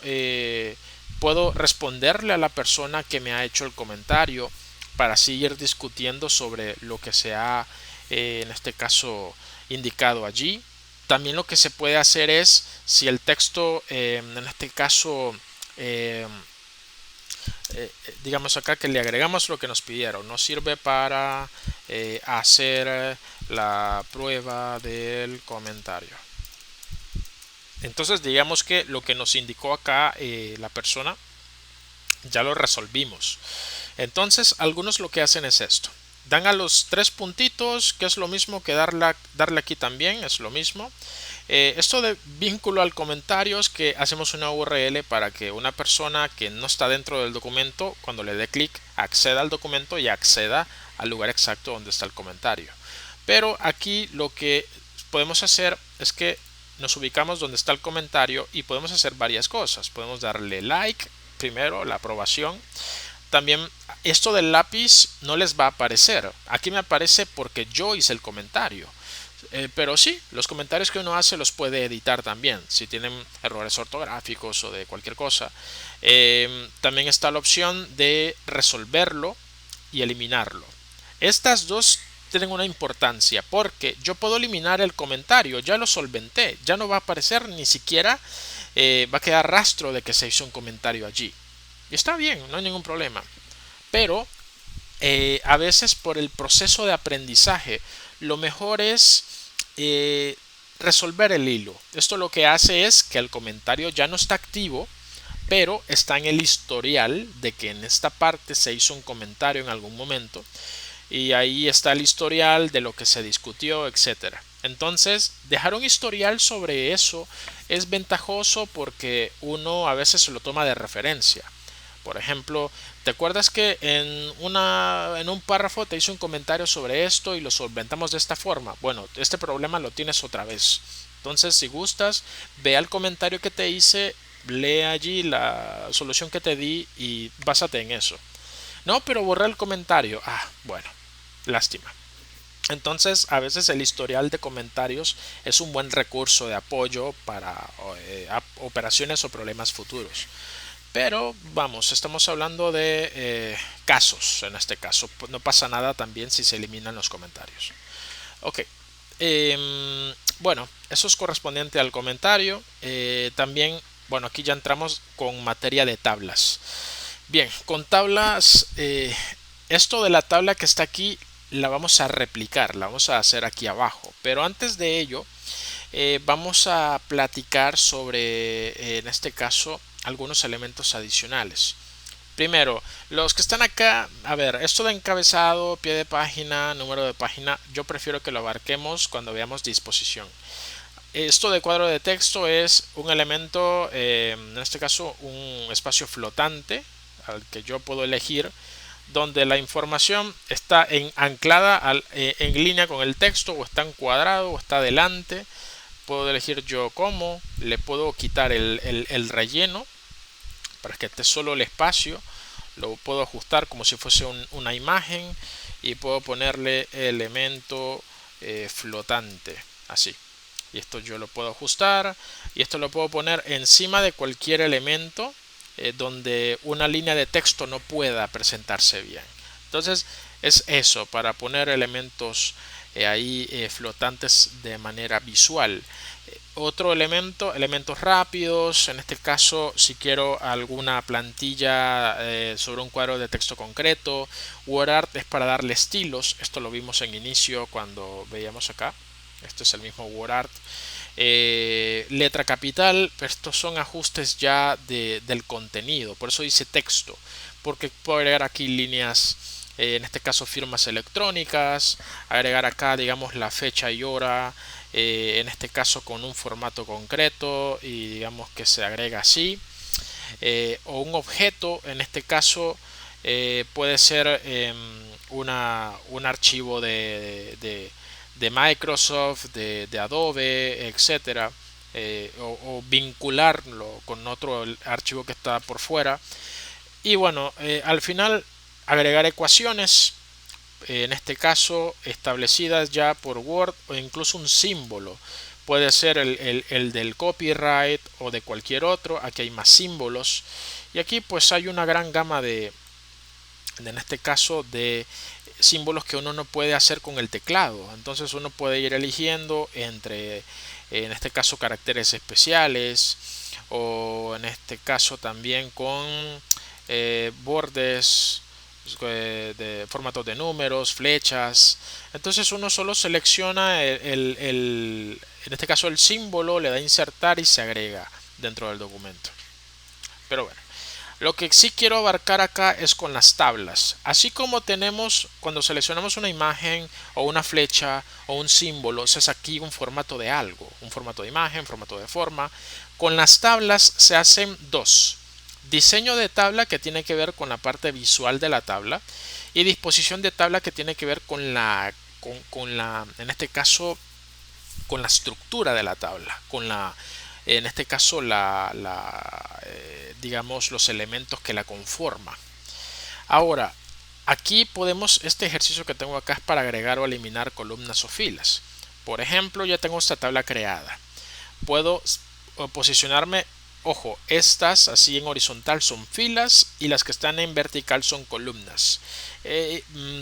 A: puedo responderle a la persona que me ha hecho el comentario para seguir discutiendo sobre lo que se ha, en este caso, indicado allí. También lo que se puede hacer es, si el texto, en este caso, digamos acá que le agregamos lo que nos pidieron, nos sirve para hacer la prueba del comentario. Entonces digamos que lo que nos indicó acá la persona ya lo resolvimos. Entonces algunos lo que hacen es esto: dan a los tres puntitos, que es lo mismo que darle aquí también, es lo mismo. Esto de vínculo al comentario es que hacemos una URL para que una persona que no está dentro del documento, cuando le dé clic, acceda al documento y acceda al lugar exacto donde está el comentario. Pero aquí lo que podemos hacer es que nos ubicamos donde está el comentario y podemos hacer varias cosas. Podemos darle like primero, la aprobación. También esto del lápiz no les va a aparecer. Aquí me aparece porque yo hice el comentario. Pero sí, los comentarios que uno hace los puede editar también, si tienen errores ortográficos o de cualquier cosa. También está la opción de resolverlo y eliminarlo. Estas dos tienen una importancia porque yo puedo eliminar el comentario, ya lo solventé, ya no va a aparecer ni siquiera, va a quedar rastro de que se hizo un comentario allí. Y está bien, no hay ningún problema. Pero a veces por el proceso de aprendizaje, lo mejor es resolver el hilo. Esto lo que hace es que el comentario ya no está activo, pero está en el historial de que en esta parte se hizo un comentario en algún momento y ahí está el historial de lo que se discutió, etcétera. Entonces, dejar un historial sobre eso es ventajoso porque uno a veces se lo toma de referencia. Por ejemplo, ¿te acuerdas que en un párrafo te hice un comentario sobre esto y lo solventamos de esta forma? Bueno, este problema lo tienes otra vez. Entonces, si gustas, ve al comentario que te hice, lee allí la solución que te di y básate en eso. No, pero borré el comentario. Ah, bueno, lástima. Entonces, a veces el historial de comentarios es un buen recurso de apoyo para operaciones o problemas futuros. Pero vamos, estamos hablando de casos en este caso. No pasa nada también si se eliminan los comentarios. Ok. Bueno, eso es correspondiente al comentario. También, bueno, aquí ya entramos con materia de tablas. Bien, con tablas, esto de la tabla que está aquí la vamos a replicar, la vamos a hacer aquí abajo. Pero antes de ello, vamos a platicar sobre, en este caso, algunos elementos adicionales. Primero, los que están acá, a ver, esto de encabezado, pie de página, número de página, yo prefiero que lo abarquemos cuando veamos disposición. Esto de cuadro de texto es un elemento, en este caso un espacio flotante al que yo puedo elegir, donde la información está anclada en línea con el texto, o está en cuadrado, o está adelante. Puedo elegir yo cómo, le puedo quitar el relleno para que esté solo el espacio, lo puedo ajustar como si fuese una imagen, y puedo ponerle elemento flotante, así. Y esto yo lo puedo ajustar, y esto lo puedo poner encima de cualquier elemento donde una línea de texto no pueda presentarse bien. Entonces es eso, para poner elementos ahí flotantes de manera visual. Otro elemento, elementos rápidos. En este caso, si quiero alguna plantilla sobre un cuadro de texto concreto. WordArt es para darle estilos. Esto lo vimos en inicio cuando veíamos acá. Este es el mismo WordArt. Letra capital, pero estos son ajustes ya del contenido. Por eso dice texto, porque puedo agregar aquí líneas, en este caso firmas electrónicas, agregar acá, digamos, la fecha y hora, en este caso con un formato concreto, y digamos que se agrega así. O un objeto, en este caso puede ser un archivo de Microsoft, de Adobe, etcétera, o vincularlo con otro archivo que está por fuera. Y bueno, al final agregar ecuaciones, en este caso establecidas ya por Word, o incluso un símbolo. Puede ser el del copyright o de cualquier otro. Aquí hay más símbolos. Y aquí pues hay una gran gama en este caso, de símbolos que uno no puede hacer con el teclado. Entonces uno puede ir eligiendo entre, en este caso, caracteres especiales, o en este caso también con bordes de formatos de números, flechas. Entonces uno solo selecciona en este caso el símbolo, le da a insertar y se agrega dentro del documento. Pero bueno, lo que sí quiero abarcar acá es con las tablas. Así como tenemos cuando seleccionamos una imagen o una flecha o un símbolo, es aquí un formato de algo, un formato de imagen, formato de forma. Con las tablas se hacen dos: diseño de tabla, que tiene que ver con la parte visual de la tabla, y disposición de tabla, que tiene que ver con en este caso, con la estructura de la tabla, en este caso digamos, los elementos que la conforman. Ahora, aquí podemos, este ejercicio que tengo acá es para agregar o eliminar columnas o filas. Por ejemplo, ya tengo esta tabla creada. Puedo posicionarme, ojo, estas así en horizontal son filas, y las que están en vertical son columnas.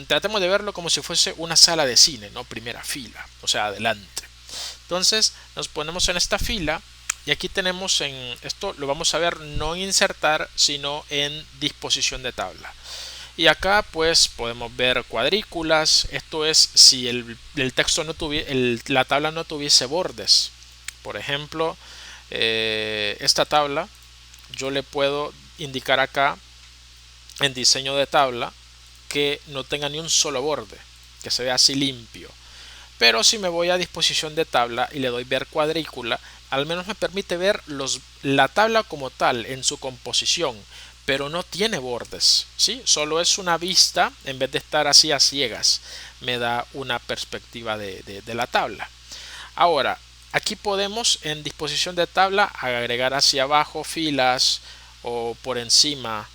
A: Tratemos de verlo como si fuese una sala de cine, ¿no? Primera fila, o sea, adelante. Entonces nos ponemos en esta fila, y aquí tenemos, en esto lo vamos a ver no en insertar, sino en disposición de tabla. Y acá pues podemos ver cuadrículas. Esto es si el texto no tuviese, la tabla no tuviese bordes. Por ejemplo, esta tabla yo le puedo indicar acá en diseño de tabla que no tenga ni un solo borde, que se vea así limpio. Pero si me voy a disposición de tabla y le doy ver cuadrícula, al menos me permite ver la tabla como tal en su composición, pero no tiene bordes, ¿sí? Solo es una vista, en vez de estar así a ciegas, me da una perspectiva de la tabla. Ahora, aquí podemos en disposición de tabla agregar hacia abajo filas, o por encima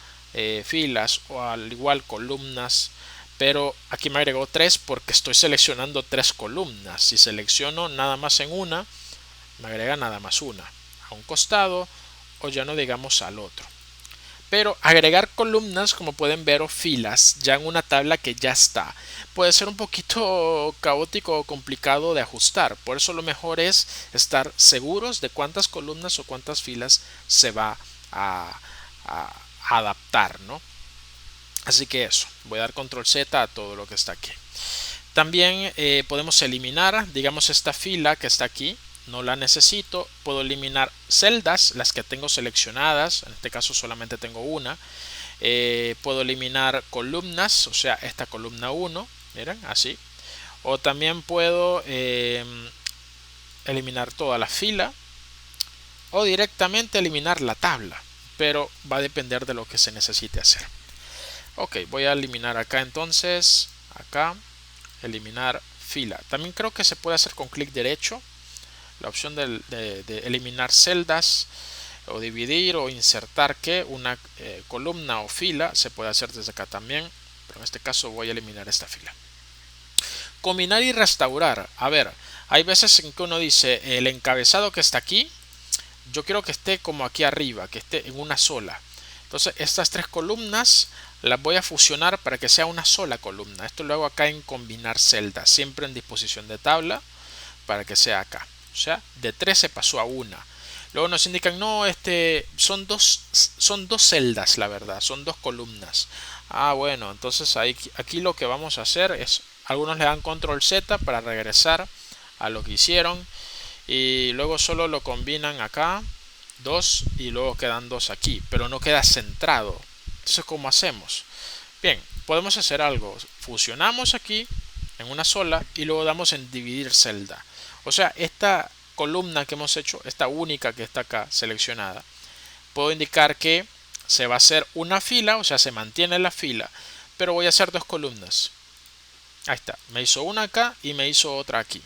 A: filas, o al igual columnas. pero aquí me agregó 3 porque estoy seleccionando 3 columnas. Si selecciono nada más en una, me agrega nada más una a un costado o ya no digamos al otro. Pero agregar columnas, como pueden ver, o filas ya en una tabla que ya está, puede ser un poquito caótico o complicado de ajustar. Por eso lo mejor es estar seguros de cuántas columnas o cuántas filas se va a, a adaptar, ¿no? Así que eso, voy a dar control Z a todo lo que está aquí. También podemos eliminar, digamos, esta fila que está aquí. No la necesito. Puedo eliminar celdas, las que tengo seleccionadas. En este caso solamente tengo una. Puedo eliminar columnas, o sea, esta columna 1. Miren, así. O también puedo eliminar toda la fila. O directamente eliminar la tabla. Pero va a depender de lo que se necesite hacer. Ok, voy a eliminar acá entonces. Acá. Eliminar fila. También creo que se puede hacer con clic derecho. La opción de eliminar celdas o dividir o insertar que una columna o fila se puede hacer desde acá también, pero en este caso voy a eliminar esta fila. Combinar y restaurar. A ver, hay veces en que uno dice el encabezado que está aquí, yo quiero que esté como aquí arriba, que esté en una sola. Entonces estas 3 columnas las voy a fusionar para que sea una sola columna. Esto lo hago acá en combinar celdas, siempre en disposición de tabla para que sea acá. O sea, de 3 se pasó a 1. Luego nos indican, no, son dos celdas, la verdad, son 2 columnas. Ah, bueno, entonces aquí lo que vamos a hacer es, algunos le dan control Z para regresar a lo que hicieron. Y luego solo lo combinan acá, 2, y luego quedan 2 aquí, pero no queda centrado. Entonces, ¿cómo hacemos? Bien, podemos hacer algo. Fusionamos aquí en una sola y luego damos en dividir celda. O sea, esta columna que hemos hecho, esta única que está acá seleccionada, puedo indicar que se va a hacer una fila, o sea, se mantiene la fila, pero voy a hacer 2 columnas. Ahí está, me hizo una acá y me hizo otra aquí.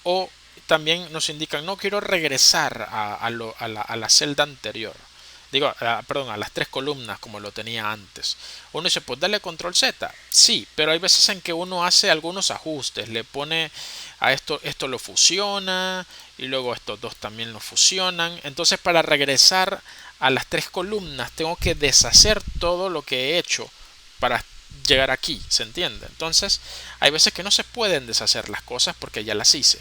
A: O también nos indican, no quiero regresar a la celda anterior. Digo, perdón, a las 3 columnas como lo tenía antes. Uno dice, pues dale control Z. Sí, pero hay veces en que uno hace algunos ajustes. Le pone a esto lo fusiona y luego estos 2 también lo fusionan. Entonces para regresar a las 3 columnas tengo que deshacer todo lo que he hecho para llegar aquí, ¿se entiende? Entonces hay veces que no se pueden deshacer las cosas porque ya las hice.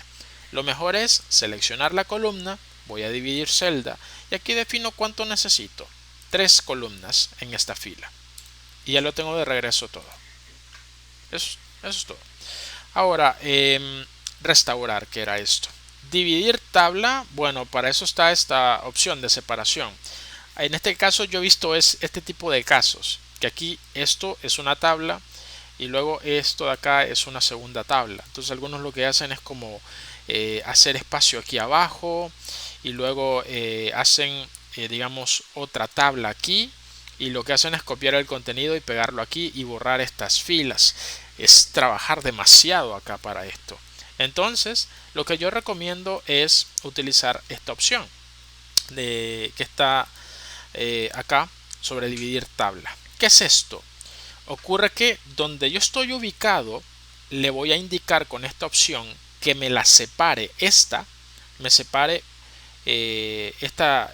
A: Lo mejor es seleccionar la columna, voy a dividir celda y aquí defino cuánto necesito. 3 columnas en esta fila. Y ya lo tengo de regreso todo. Eso es todo. Ahora, restaurar, ¿qué era esto? Dividir tabla, bueno, para eso está esta opción de separación. En este caso yo he visto este tipo de casos, que aquí esto es una tabla y luego esto de acá es una segunda tabla. Entonces algunos lo que hacen es como hacer espacio aquí abajo y luego hacen digamos otra tabla aquí y lo que hacen es copiar el contenido y pegarlo aquí y borrar estas filas. Es trabajar demasiado acá para esto. Entonces lo que yo recomiendo es utilizar esta opción que está acá sobre dividir tabla. ¿Qué es esto? Ocurre que donde yo estoy ubicado le voy a indicar con esta opción que me la separe me separe esta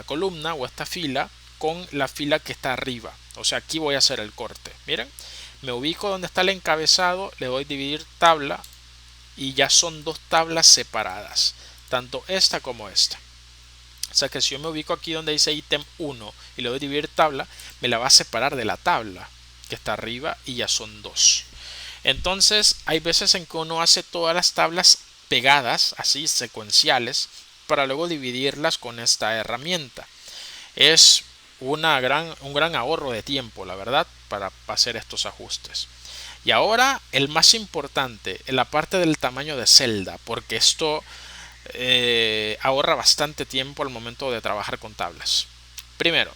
A: columna o esta fila con la fila que está arriba. O sea, aquí voy a hacer el corte. Miren, me ubico donde está el encabezado, le doy dividir tabla y ya son 2 tablas separadas, tanto esta como esta. O sea que si yo me ubico aquí donde dice ítem 1 y le doy dividir tabla, me la va a separar de la tabla que está arriba y ya son 2. Entonces hay veces en que uno hace todas las tablas pegadas, así secuenciales, para luego dividirlas con esta herramienta. Es un gran ahorro de tiempo, la verdad, para hacer estos ajustes. Y ahora el más importante, en la parte del tamaño de celda, porque esto ahorra bastante tiempo al momento de trabajar con tablas. Primero,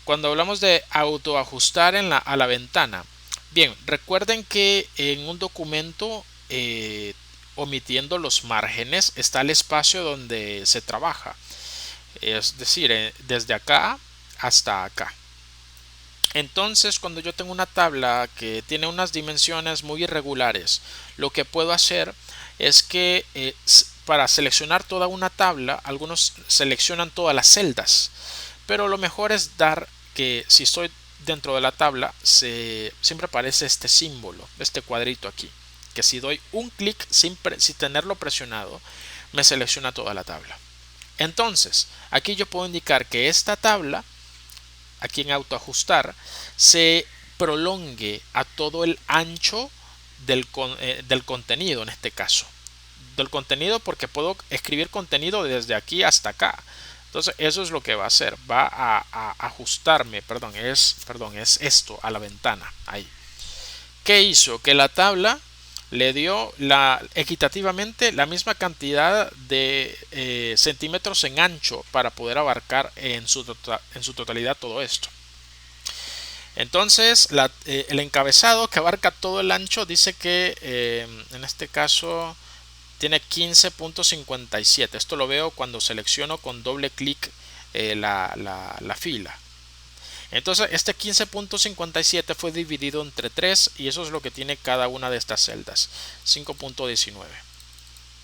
A: cuando hablamos de autoajustar a la ventana, bien, recuerden que en un documento omitiendo los márgenes está el espacio donde se trabaja, es decir, desde acá hasta acá. Entonces, cuando yo tengo una tabla que tiene unas dimensiones muy irregulares, lo que puedo hacer es que para seleccionar toda una tabla, algunos seleccionan todas las celdas, pero lo mejor es dar que si estoy dentro de la tabla, siempre aparece este símbolo, este cuadrito aquí, que si doy un clic sin tenerlo presionado, me selecciona toda la tabla. Entonces, aquí yo puedo indicar que esta tabla, aquí en autoajustar, se prolongue a todo el ancho del contenido en este caso. Del contenido, porque puedo escribir contenido desde aquí hasta acá. Entonces eso es lo que va a hacer. Va a ajustarme, es esto a la ventana. Ahí. ¿Qué hizo? Que la tabla le dio equitativamente la misma cantidad de centímetros en ancho para poder abarcar en su totalidad todo esto. Entonces el encabezado que abarca todo el ancho dice que en este caso tiene 15.57. Esto lo veo cuando selecciono con doble clic la fila. Entonces este 15.57 fue dividido entre 3 y eso es lo que tiene cada una de estas celdas, 5.19.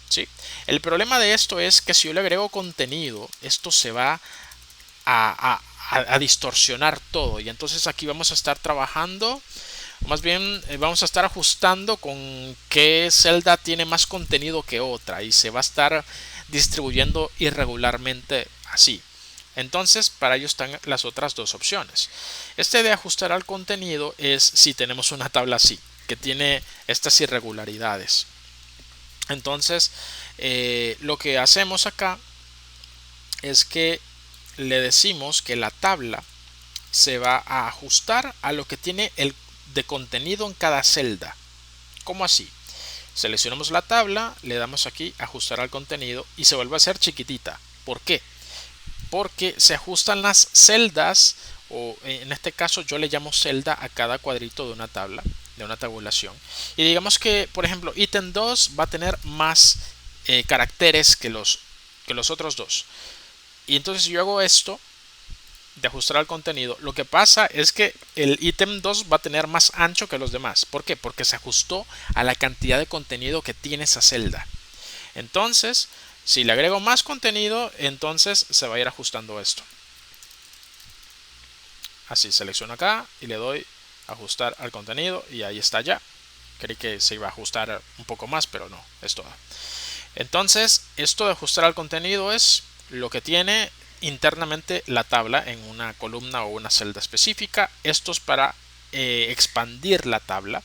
A: ¿Sí? El problema de esto es que si yo le agrego contenido, esto se va a distorsionar todo, y entonces aquí vamos a estar trabajando, más bien vamos a estar ajustando con qué celda tiene más contenido que otra y se va a estar distribuyendo irregularmente así. Entonces para ello están las otras dos opciones. Este de ajustar al contenido es si tenemos una tabla así, que tiene estas irregularidades. Entonces lo que hacemos acá es que le decimos que la tabla se va a ajustar a lo que tiene el de contenido en cada celda. ¿Cómo así? Seleccionamos la tabla, le damos aquí ajustar al contenido y se vuelve a hacer chiquitita. ¿Por qué? Porque se ajustan las celdas, o en este caso yo le llamo celda a cada cuadrito de una tabla, de una tabulación. Y digamos que, por ejemplo, ítem 2 va a tener más caracteres que los otros dos. Y entonces si yo hago esto de ajustar al contenido, lo que pasa es que el ítem 2 va a tener más ancho que los demás. ¿Por qué? Porque se ajustó a la cantidad de contenido que tiene esa celda. Entonces, si le agrego más contenido, entonces se va a ir ajustando esto. Así, selecciono acá y le doy ajustar al contenido y ahí está ya. Creí que se iba a ajustar un poco más, pero no, es todo. Entonces, esto de ajustar al contenido es lo que tiene internamente la tabla en una columna o una celda específica. Esto es para expandir la tabla,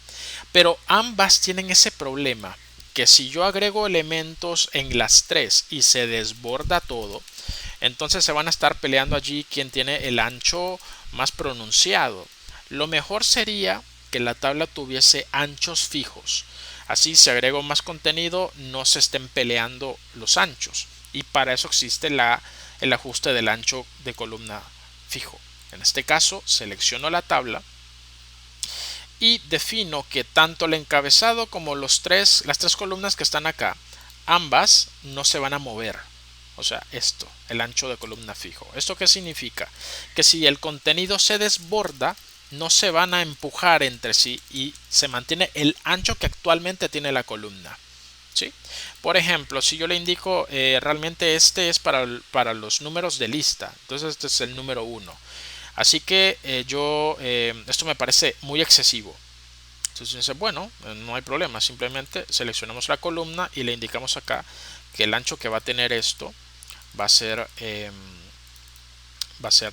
A: pero ambas tienen ese problema, que si yo agrego elementos en las tres y se desborda todo, entonces se van a estar peleando allí quién tiene el ancho más pronunciado. Lo mejor sería que la tabla tuviese anchos fijos. Así, si agrego más contenido, no se estén peleando los anchos. Y para eso existe el ajuste del ancho de columna fijo. En este caso, selecciono la tabla y defino que tanto el encabezado como las tres columnas que están acá, ambas no se van a mover. O sea, esto, el ancho de columna fijo. ¿Esto qué significa? Que si el contenido se desborda, no se van a empujar entre sí y se mantiene el ancho que actualmente tiene la columna. ¿Sí? Por ejemplo, si yo le indico realmente este es para los números de lista, entonces este es el número 1. Así que esto me parece muy excesivo. Entonces dice, bueno, no hay problema, simplemente seleccionamos la columna y le indicamos acá que el ancho que va a tener esto va a ser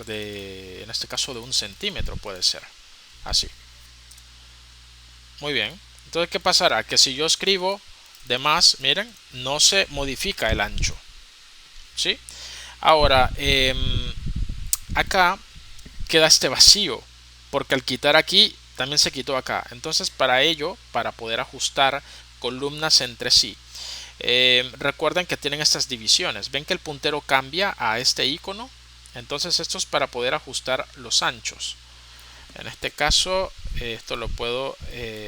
A: de, en este caso, de 1 centímetro, puede ser así. Muy bien. Entonces, ¿qué pasará? Que si yo escribo de más, miren, no se modifica el ancho. ¿Sí? Ahora, acá queda este vacío, porque al quitar aquí también se quitó acá. Entonces, para ello, para poder ajustar columnas entre sí, recuerden que tienen estas divisiones. Ven que el puntero cambia a este icono. Entonces esto es para poder ajustar los anchos. En este caso esto lo puedo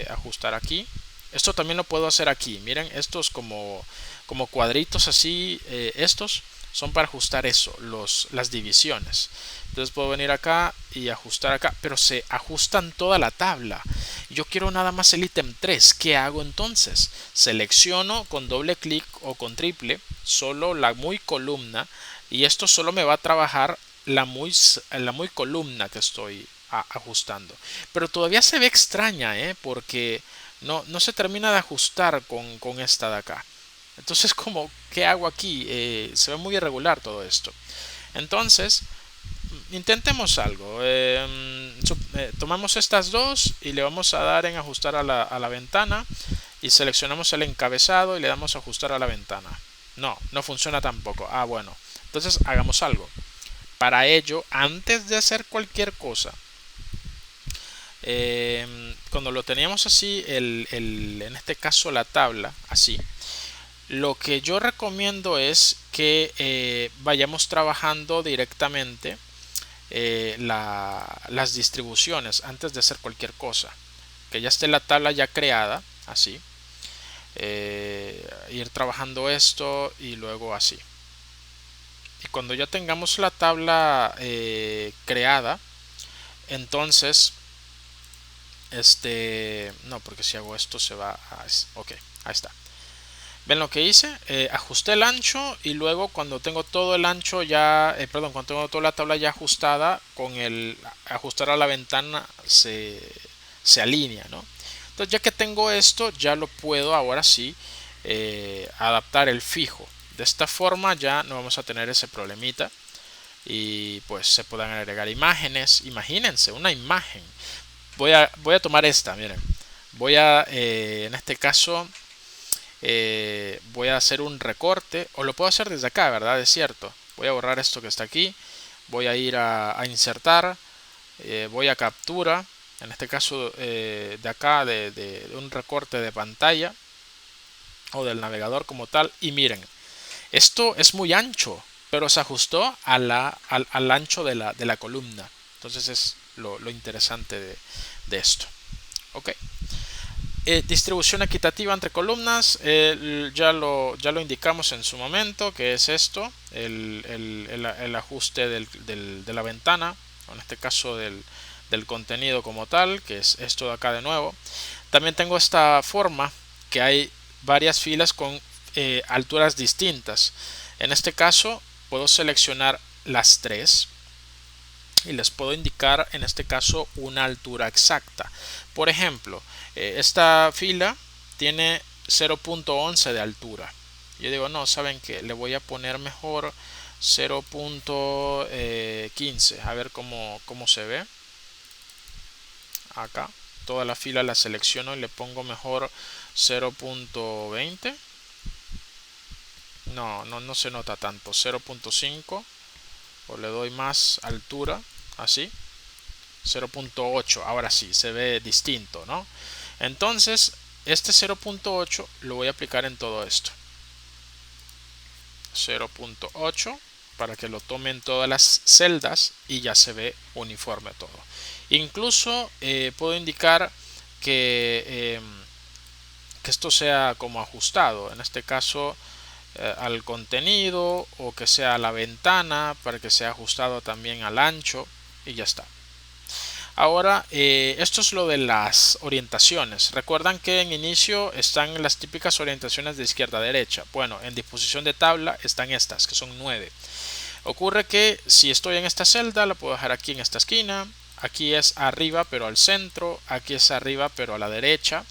A: ajustar aquí. Esto también lo puedo hacer aquí. Miren, estos como cuadritos así, estos son para ajustar eso, las divisiones. Entonces puedo venir acá y ajustar acá, pero se ajustan toda la tabla. Yo quiero nada más el ítem 3. ¿Qué hago entonces? Selecciono con doble clic o con triple solo la muy columna, y esto solo me va a trabajar la muy columna que estoy ajustando. Pero todavía se ve extraña, porque no se termina de ajustar con esta de acá. Entonces, ¿qué hago aquí? Se ve muy irregular todo esto. Entonces, intentemos algo. Tomamos estas dos y le vamos a dar en ajustar a la ventana, y seleccionamos el encabezado y le damos a ajustar a la ventana. No funciona tampoco. Bueno, entonces hagamos algo. Para ello, antes de hacer cualquier cosa, cuando lo teníamos así, en este caso la tabla así, lo que yo recomiendo es que vayamos trabajando directamente las distribuciones antes de hacer cualquier cosa. Que ya esté la tabla ya creada, así. Ir trabajando esto y luego así. Y cuando ya tengamos la tabla creada, entonces no, porque si hago esto se va a... Ok, ahí está. ¿Ven lo que hice? Ajusté el ancho, y luego cuando tengo todo el ancho ya, cuando tengo toda la tabla ya ajustada, con el ajustar a la ventana se alinea, ¿no? Entonces, ya que tengo esto, ya lo puedo ahora sí adaptar el fijo. De esta forma ya no vamos a tener ese problemita, y pues se puedan agregar imágenes. Imagínense una imagen. Voy a tomar esta, miren. En este caso, voy a hacer un recorte, o lo puedo hacer desde acá, ¿verdad? Es cierto. Voy a borrar esto que está aquí. Voy a ir a insertar. Voy a captura. En este caso, de acá, de un recorte de pantalla o del navegador como tal. Y miren, esto es muy ancho, pero se ajustó al ancho de la columna. Entonces es lo interesante de esto. Ok. Distribución equitativa entre columnas, ya lo indicamos en su momento, que es esto, el ajuste de la ventana, en este caso del contenido como tal, que es esto de acá de nuevo. También tengo esta forma, que hay varias filas con alturas distintas. En este caso puedo seleccionar las tres y les puedo indicar en este caso una altura exacta. Por ejemplo, esta fila tiene 0.11 de altura. Yo digo, no, ¿saben qué? Le voy a poner mejor 0.15. A ver cómo se ve. Acá, toda la fila la selecciono y le pongo mejor 0.20. No se nota tanto. 0.5. O le doy más altura, así. 0.8. Ahora sí, se ve distinto, ¿no? Entonces, este 0.8 lo voy a aplicar en todo esto. 0.8 para que lo tomen todas las celdas y ya se ve uniforme todo. Incluso puedo indicar que esto sea como ajustado. En este caso, al contenido, o que sea a la ventana, para que sea ajustado también al ancho, y ya está. Ahora, esto es lo de las orientaciones. Recuerdan que en inicio están las típicas orientaciones de izquierda a derecha. Bueno, en disposición de tabla están estas, que son 9. Ocurre que si estoy en esta celda, la puedo dejar aquí en esta esquina. Aquí es arriba pero al centro. Aquí es arriba pero a la derecha.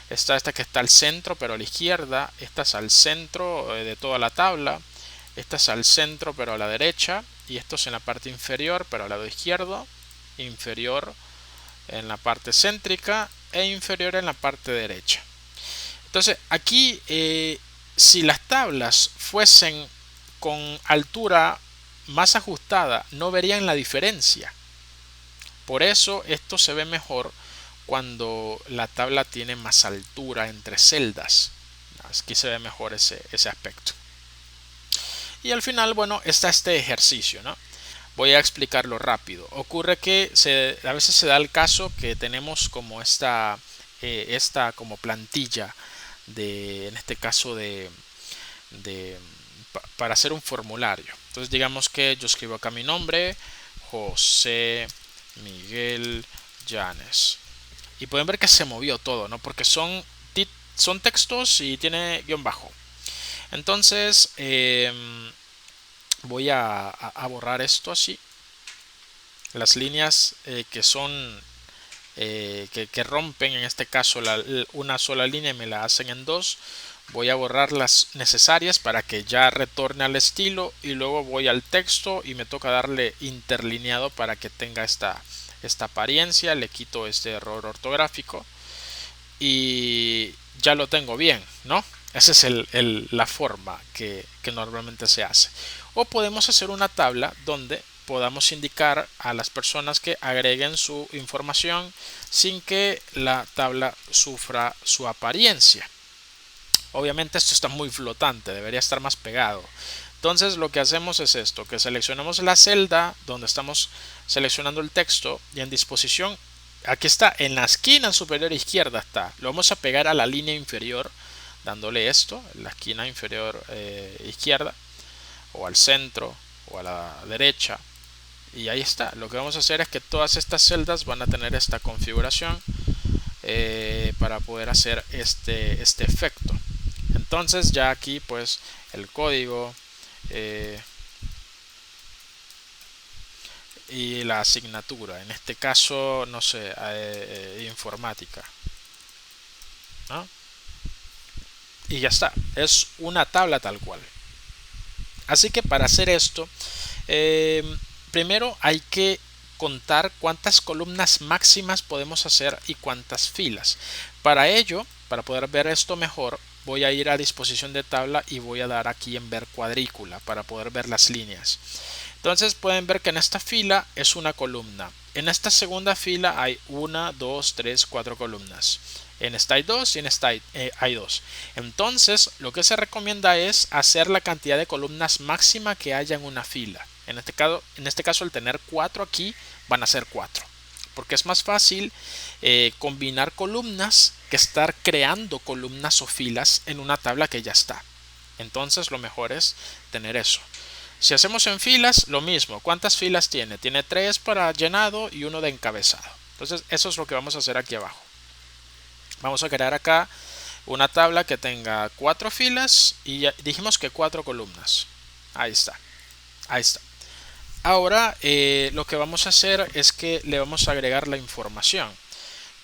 A: Está esta que está al centro pero a la izquierda. Esta es al centro de toda la tabla. Esta es al centro pero a la derecha. Y esto es en la parte inferior pero al lado izquierdo. Inferior en la parte céntrica e inferior en la parte derecha. Entonces aquí, si las tablas fuesen con altura más ajustada, no verían la diferencia. Por eso esto se ve mejor cuando la tabla tiene más altura entre celdas. Aquí se ve mejor ese aspecto. Y al final, bueno, está este ejercicio, ¿no? Voy a explicarlo rápido. Ocurre que a veces se da el caso que tenemos como esta como plantilla en este caso de para hacer un formulario. Entonces digamos que yo escribo acá mi nombre, José Miguel Llanes. Y pueden ver que se movió todo, ¿no? Porque son textos y tiene guión bajo. Entonces voy a borrar esto así. Las líneas que son que rompen, en este caso una sola línea, me la hacen en dos. Voy a borrar las necesarias para que ya retorne al estilo, y luego voy al texto y me toca darle interlineado para que tenga esta apariencia. Le quito este error ortográfico y ya lo tengo bien, ¿no? Esa es la forma que normalmente se hace. O podemos hacer una tabla donde podamos indicar a las personas que agreguen su información sin que la tabla sufra su apariencia. Obviamente esto está muy flotante, debería estar más pegado. Entonces lo que hacemos es esto, que seleccionamos la celda donde estamos seleccionando el texto, y en disposición, aquí está, en la esquina superior izquierda está. Lo vamos a pegar a la línea inferior, dándole esto, en la esquina inferior izquierda, o al centro, o a la derecha. Y ahí está. Lo que vamos a hacer es que todas estas celdas van a tener esta configuración para poder hacer este efecto. Entonces ya aquí pues el código y la asignatura, en este caso no sé, informática, ¿no? Y ya está, es una tabla tal cual. Así que para hacer esto primero hay que contar cuántas columnas máximas podemos hacer y cuántas filas. Para ello, para poder ver esto mejor, voy a ir a disposición de tabla y voy a dar aquí en ver cuadrícula para poder ver las líneas. Entonces pueden ver que en esta fila es una columna. En esta segunda fila hay 1, 2, 3, 4 columnas. En esta hay 2 y en esta hay 2. Entonces lo que se recomienda es hacer la cantidad de columnas máxima que haya en una fila. En este caso, al tener 4 aquí, van a ser 4. Porque es más fácil combinar columnas que estar creando columnas o filas en una tabla que ya está. Entonces lo mejor es tener eso. Si hacemos en filas, lo mismo. ¿Cuántas filas tiene? Tiene 3 para llenado y 1 de encabezado. Entonces eso es lo que vamos a hacer aquí abajo. Vamos a crear acá una tabla que tenga 4 filas y ya dijimos que 4 columnas. Ahí está. Ahí está. Ahora lo que vamos a hacer es que le vamos a agregar la información.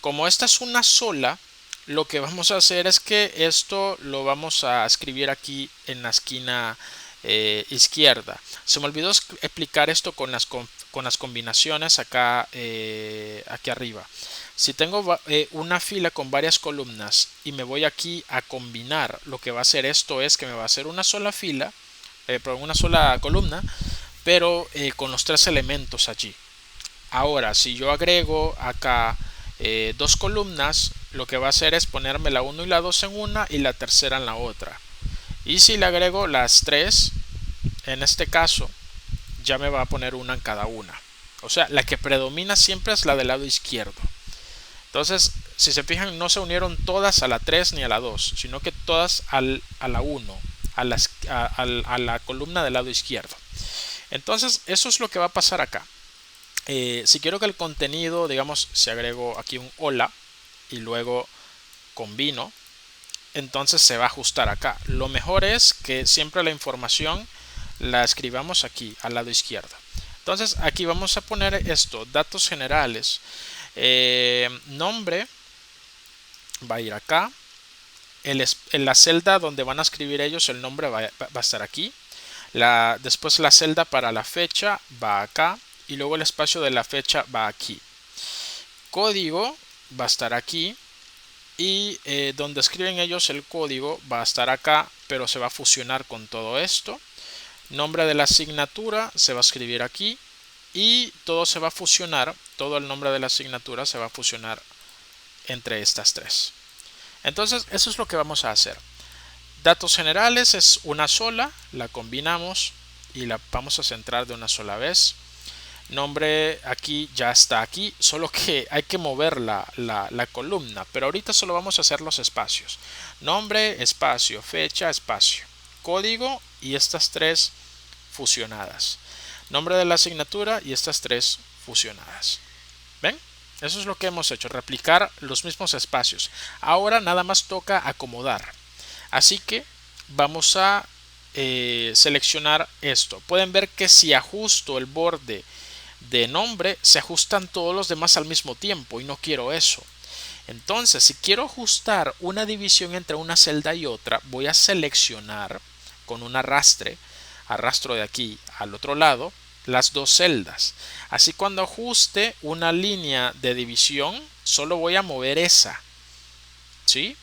A: Como esta es una sola, lo que vamos a hacer es que esto lo vamos a escribir aquí en la esquina izquierda. Se me olvidó explicar esto con las combinaciones acá aquí arriba. Si tengo una fila con varias columnas y me voy aquí a combinar, lo que va a hacer esto es que me va a hacer una sola fila, una sola columna, pero con los 3 elementos allí. Ahora, si yo agrego acá 2 columnas, lo que va a hacer es ponerme la 1 y la 2 en una y la tercera en la otra. Y si le agrego las 3, en este caso, ya me va a poner una en cada una. O sea, la que predomina siempre es la del lado izquierdo. Entonces, si se fijan, no se unieron todas a la 3 ni a la 2, sino que todas a la 1, a la columna del lado izquierdo. Entonces eso es lo que va a pasar acá. Si quiero que el contenido, digamos, si agrego aquí un hola y luego combino, entonces se va a ajustar acá. Lo mejor es que siempre la información la escribamos aquí al lado izquierdo. Entonces aquí vamos a poner esto, datos generales. Nombre va a ir acá. En la celda donde van a escribir ellos el nombre va a estar aquí. Después la celda para la fecha va acá y luego el espacio de la fecha va aquí. Código va a estar aquí y donde escriben ellos el código va a estar acá, pero se va a fusionar con todo esto. Nombre de la asignatura se va a escribir aquí y todo se va a fusionar, todo el nombre de la asignatura se va a fusionar entre estas 3. Entonces eso es lo que vamos a hacer. Datos generales es una sola, la combinamos y la vamos a centrar de una sola vez. Nombre aquí ya está aquí, solo que hay que mover la columna, pero ahorita solo vamos a hacer los espacios. Nombre, espacio, fecha, espacio. código y estas tres fusionadas. Nombre de la asignatura y estas tres fusionadas. ¿Ven? Eso es lo que hemos hecho, replicar los mismos espacios. Ahora nada más toca acomodar. Así que vamos a seleccionar esto. Pueden ver que si ajusto el borde de nombre, se ajustan todos los demás al mismo tiempo y no quiero eso. Entonces, si quiero ajustar una división entre una celda y otra, voy a seleccionar con un arrastro de aquí al otro lado, las dos celdas. Así cuando ajuste una línea de división, solo voy a mover esa. ¿Sí?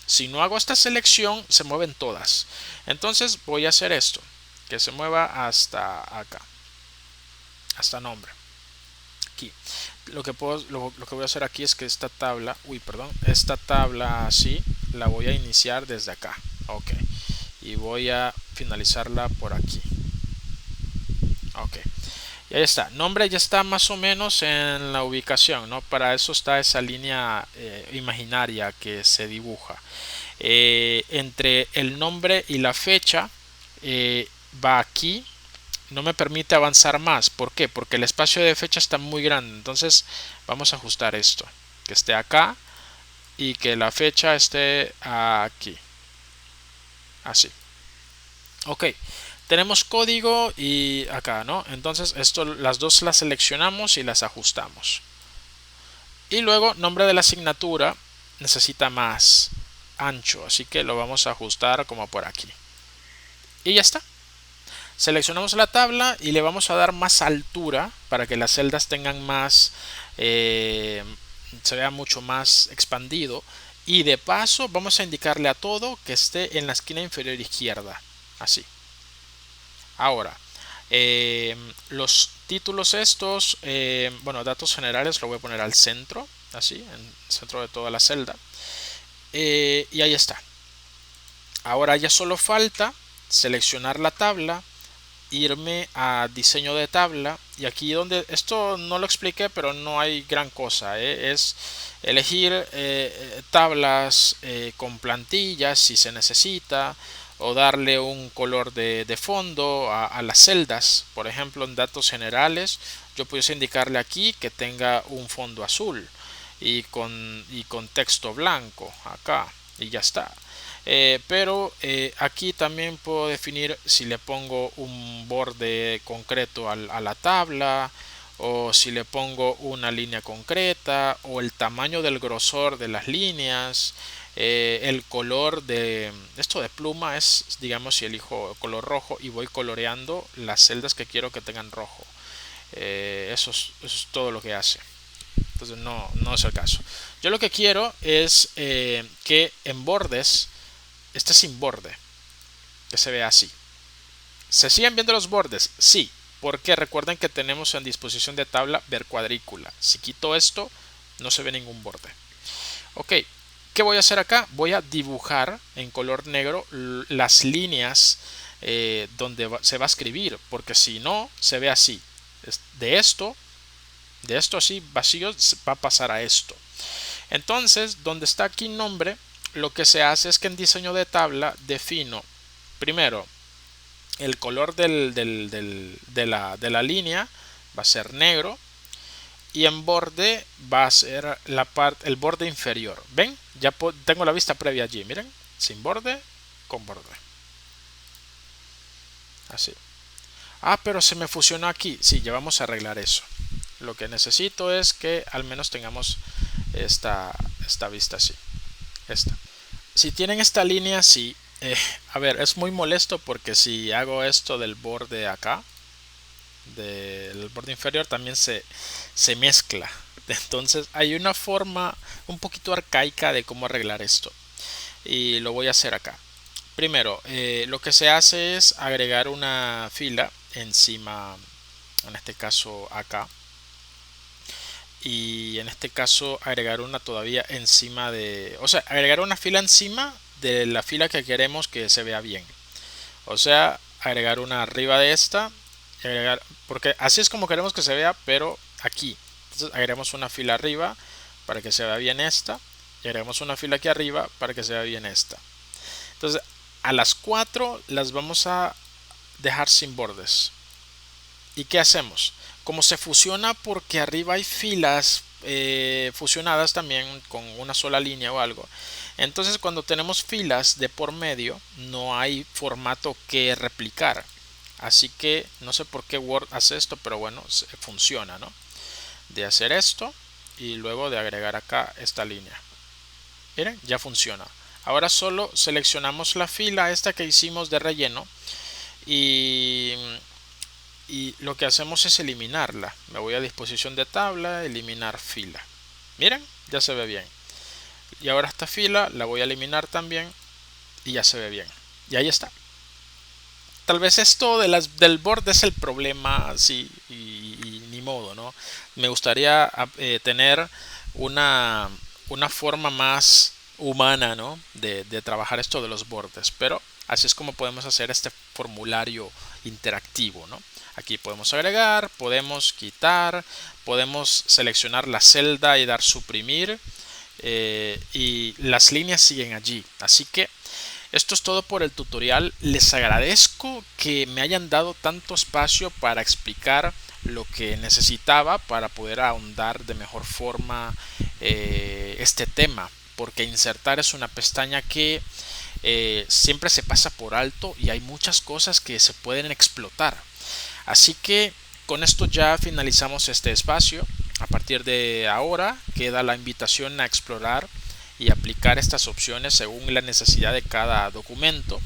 A: Si no hago esta selección, se mueven todas. Entonces voy a hacer esto, que se mueva hasta acá, hasta nombre. Aquí. Lo que voy a hacer aquí es que esta tabla, esta tabla así, la voy a iniciar desde acá. Ok. Y voy a finalizarla por aquí. Ok. Y ahí está. Nombre ya está más o menos en la ubicación, ¿no? Para eso está esa línea imaginaria que se dibuja. Entre el nombre y la fecha va aquí. No me permite avanzar más. ¿Por qué? Porque el espacio de fecha está muy grande. Entonces vamos a ajustar esto. Que esté acá y que la fecha esté aquí. Así. Ok. Tenemos código y acá, ¿no? Entonces las dos las seleccionamos y las ajustamos. Y luego nombre de la asignatura necesita más ancho. Así que lo vamos a ajustar como por aquí. Y ya está. Seleccionamos la tabla y le vamos a dar más altura para que las celdas tengan más, se vea mucho más expandido. Y de paso vamos a indicarle a todo que esté en la esquina inferior izquierda. Así. Ahora, los títulos estos, bueno, datos generales lo voy a poner al centro. Así, en el centro de toda la celda. Y ahí está. Ahora ya solo falta seleccionar la tabla, irme a diseño de tabla y aquí donde esto no lo expliqué pero no hay gran cosa, es elegir tablas con plantillas si se necesita o darle un color de fondo a las celdas. Por ejemplo, en datos generales yo pudiese indicarle aquí que tenga un fondo azul y con texto blanco acá y ya está. Pero aquí también puedo definir si le pongo un borde concreto a la tabla o si le pongo una línea concreta o el tamaño del grosor de las líneas, el color de esto de pluma es, digamos, si elijo color rojo y voy coloreando las celdas que quiero que tengan rojo. Eso es todo lo que hace. Entonces no es el caso. Yo lo que quiero es que en bordes esté sin borde, que se vea así. ¿Se siguen viendo los bordes? Sí, porque recuerden que tenemos en disposición de tabla ver cuadrícula. Si quito esto, no se ve ningún borde. Ok, ¿qué voy a hacer acá? Voy a dibujar en color negro las líneas donde se va a escribir, porque si no, se ve así. De esto así vacío va a pasar a esto. Entonces, donde está aquí nombre, lo que se hace es que en diseño de tabla defino primero el color de la línea va a ser negro y en borde va a ser el borde inferior. ¿Ven? Ya tengo la vista previa allí. Miren, sin borde, con borde. Así. Ah, pero se me fusionó aquí. Sí, ya vamos a arreglar eso. Lo que necesito es que al menos tengamos esta vista así. Si tienen esta línea así, a ver, es muy molesto porque si hago esto del borde acá, del borde inferior, también se mezcla. Entonces hay una forma un poquito arcaica de cómo arreglar esto y lo voy a hacer acá. Primero, lo que se hace es agregar una fila encima, en este caso acá, y en este caso agregar una todavía encima o sea, agregar una fila encima de la fila que queremos que se vea bien. O sea, agregar una arriba de esta y porque así es como queremos que se vea, pero aquí. Entonces agregamos una fila arriba para que se vea bien esta y agregamos una fila aquí arriba para que se vea bien esta. Entonces A las 4 las vamos a dejar sin bordes. ¿Y qué hacemos? Como se fusiona porque arriba hay filas fusionadas también con una sola línea o algo, entonces cuando tenemos filas de por medio no hay formato que replicar. Así que no sé por qué Word hace esto, pero bueno, funciona, ¿no? De hacer esto y luego de agregar acá esta línea. Miren, ya funciona. Ahora solo seleccionamos la fila esta que hicimos de relleno y lo que hacemos es eliminarla. Me voy a disposición de tabla, eliminar fila. Miren, ya se ve bien. Y ahora esta fila la voy a eliminar también y ya se ve bien. Y ahí está. Tal vez esto del borde es el problema, sí, y ni modo, ¿no? Me gustaría tener una, una forma más humana, ¿no? De trabajar esto de los bordes, pero así es como podemos hacer este formulario interactivo, ¿no? Aquí podemos agregar, podemos quitar, podemos seleccionar la celda y dar suprimir, y las líneas siguen allí. Así que esto es todo por el tutorial. Les agradezco que me hayan dado tanto espacio para explicar lo que necesitaba para poder ahondar de mejor forma este tema, porque insertar es una pestaña que siempre se pasa por alto y hay muchas cosas que se pueden explotar. Así que con esto ya finalizamos este espacio. A partir de ahora queda la invitación a explorar y aplicar estas opciones según la necesidad de cada documento,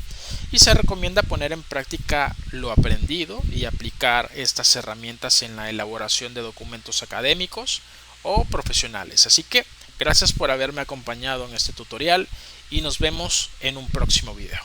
A: y se recomienda poner en práctica lo aprendido y aplicar estas herramientas en la elaboración de documentos académicos o profesionales. Así que gracias por haberme acompañado en este tutorial y nos vemos en un próximo video.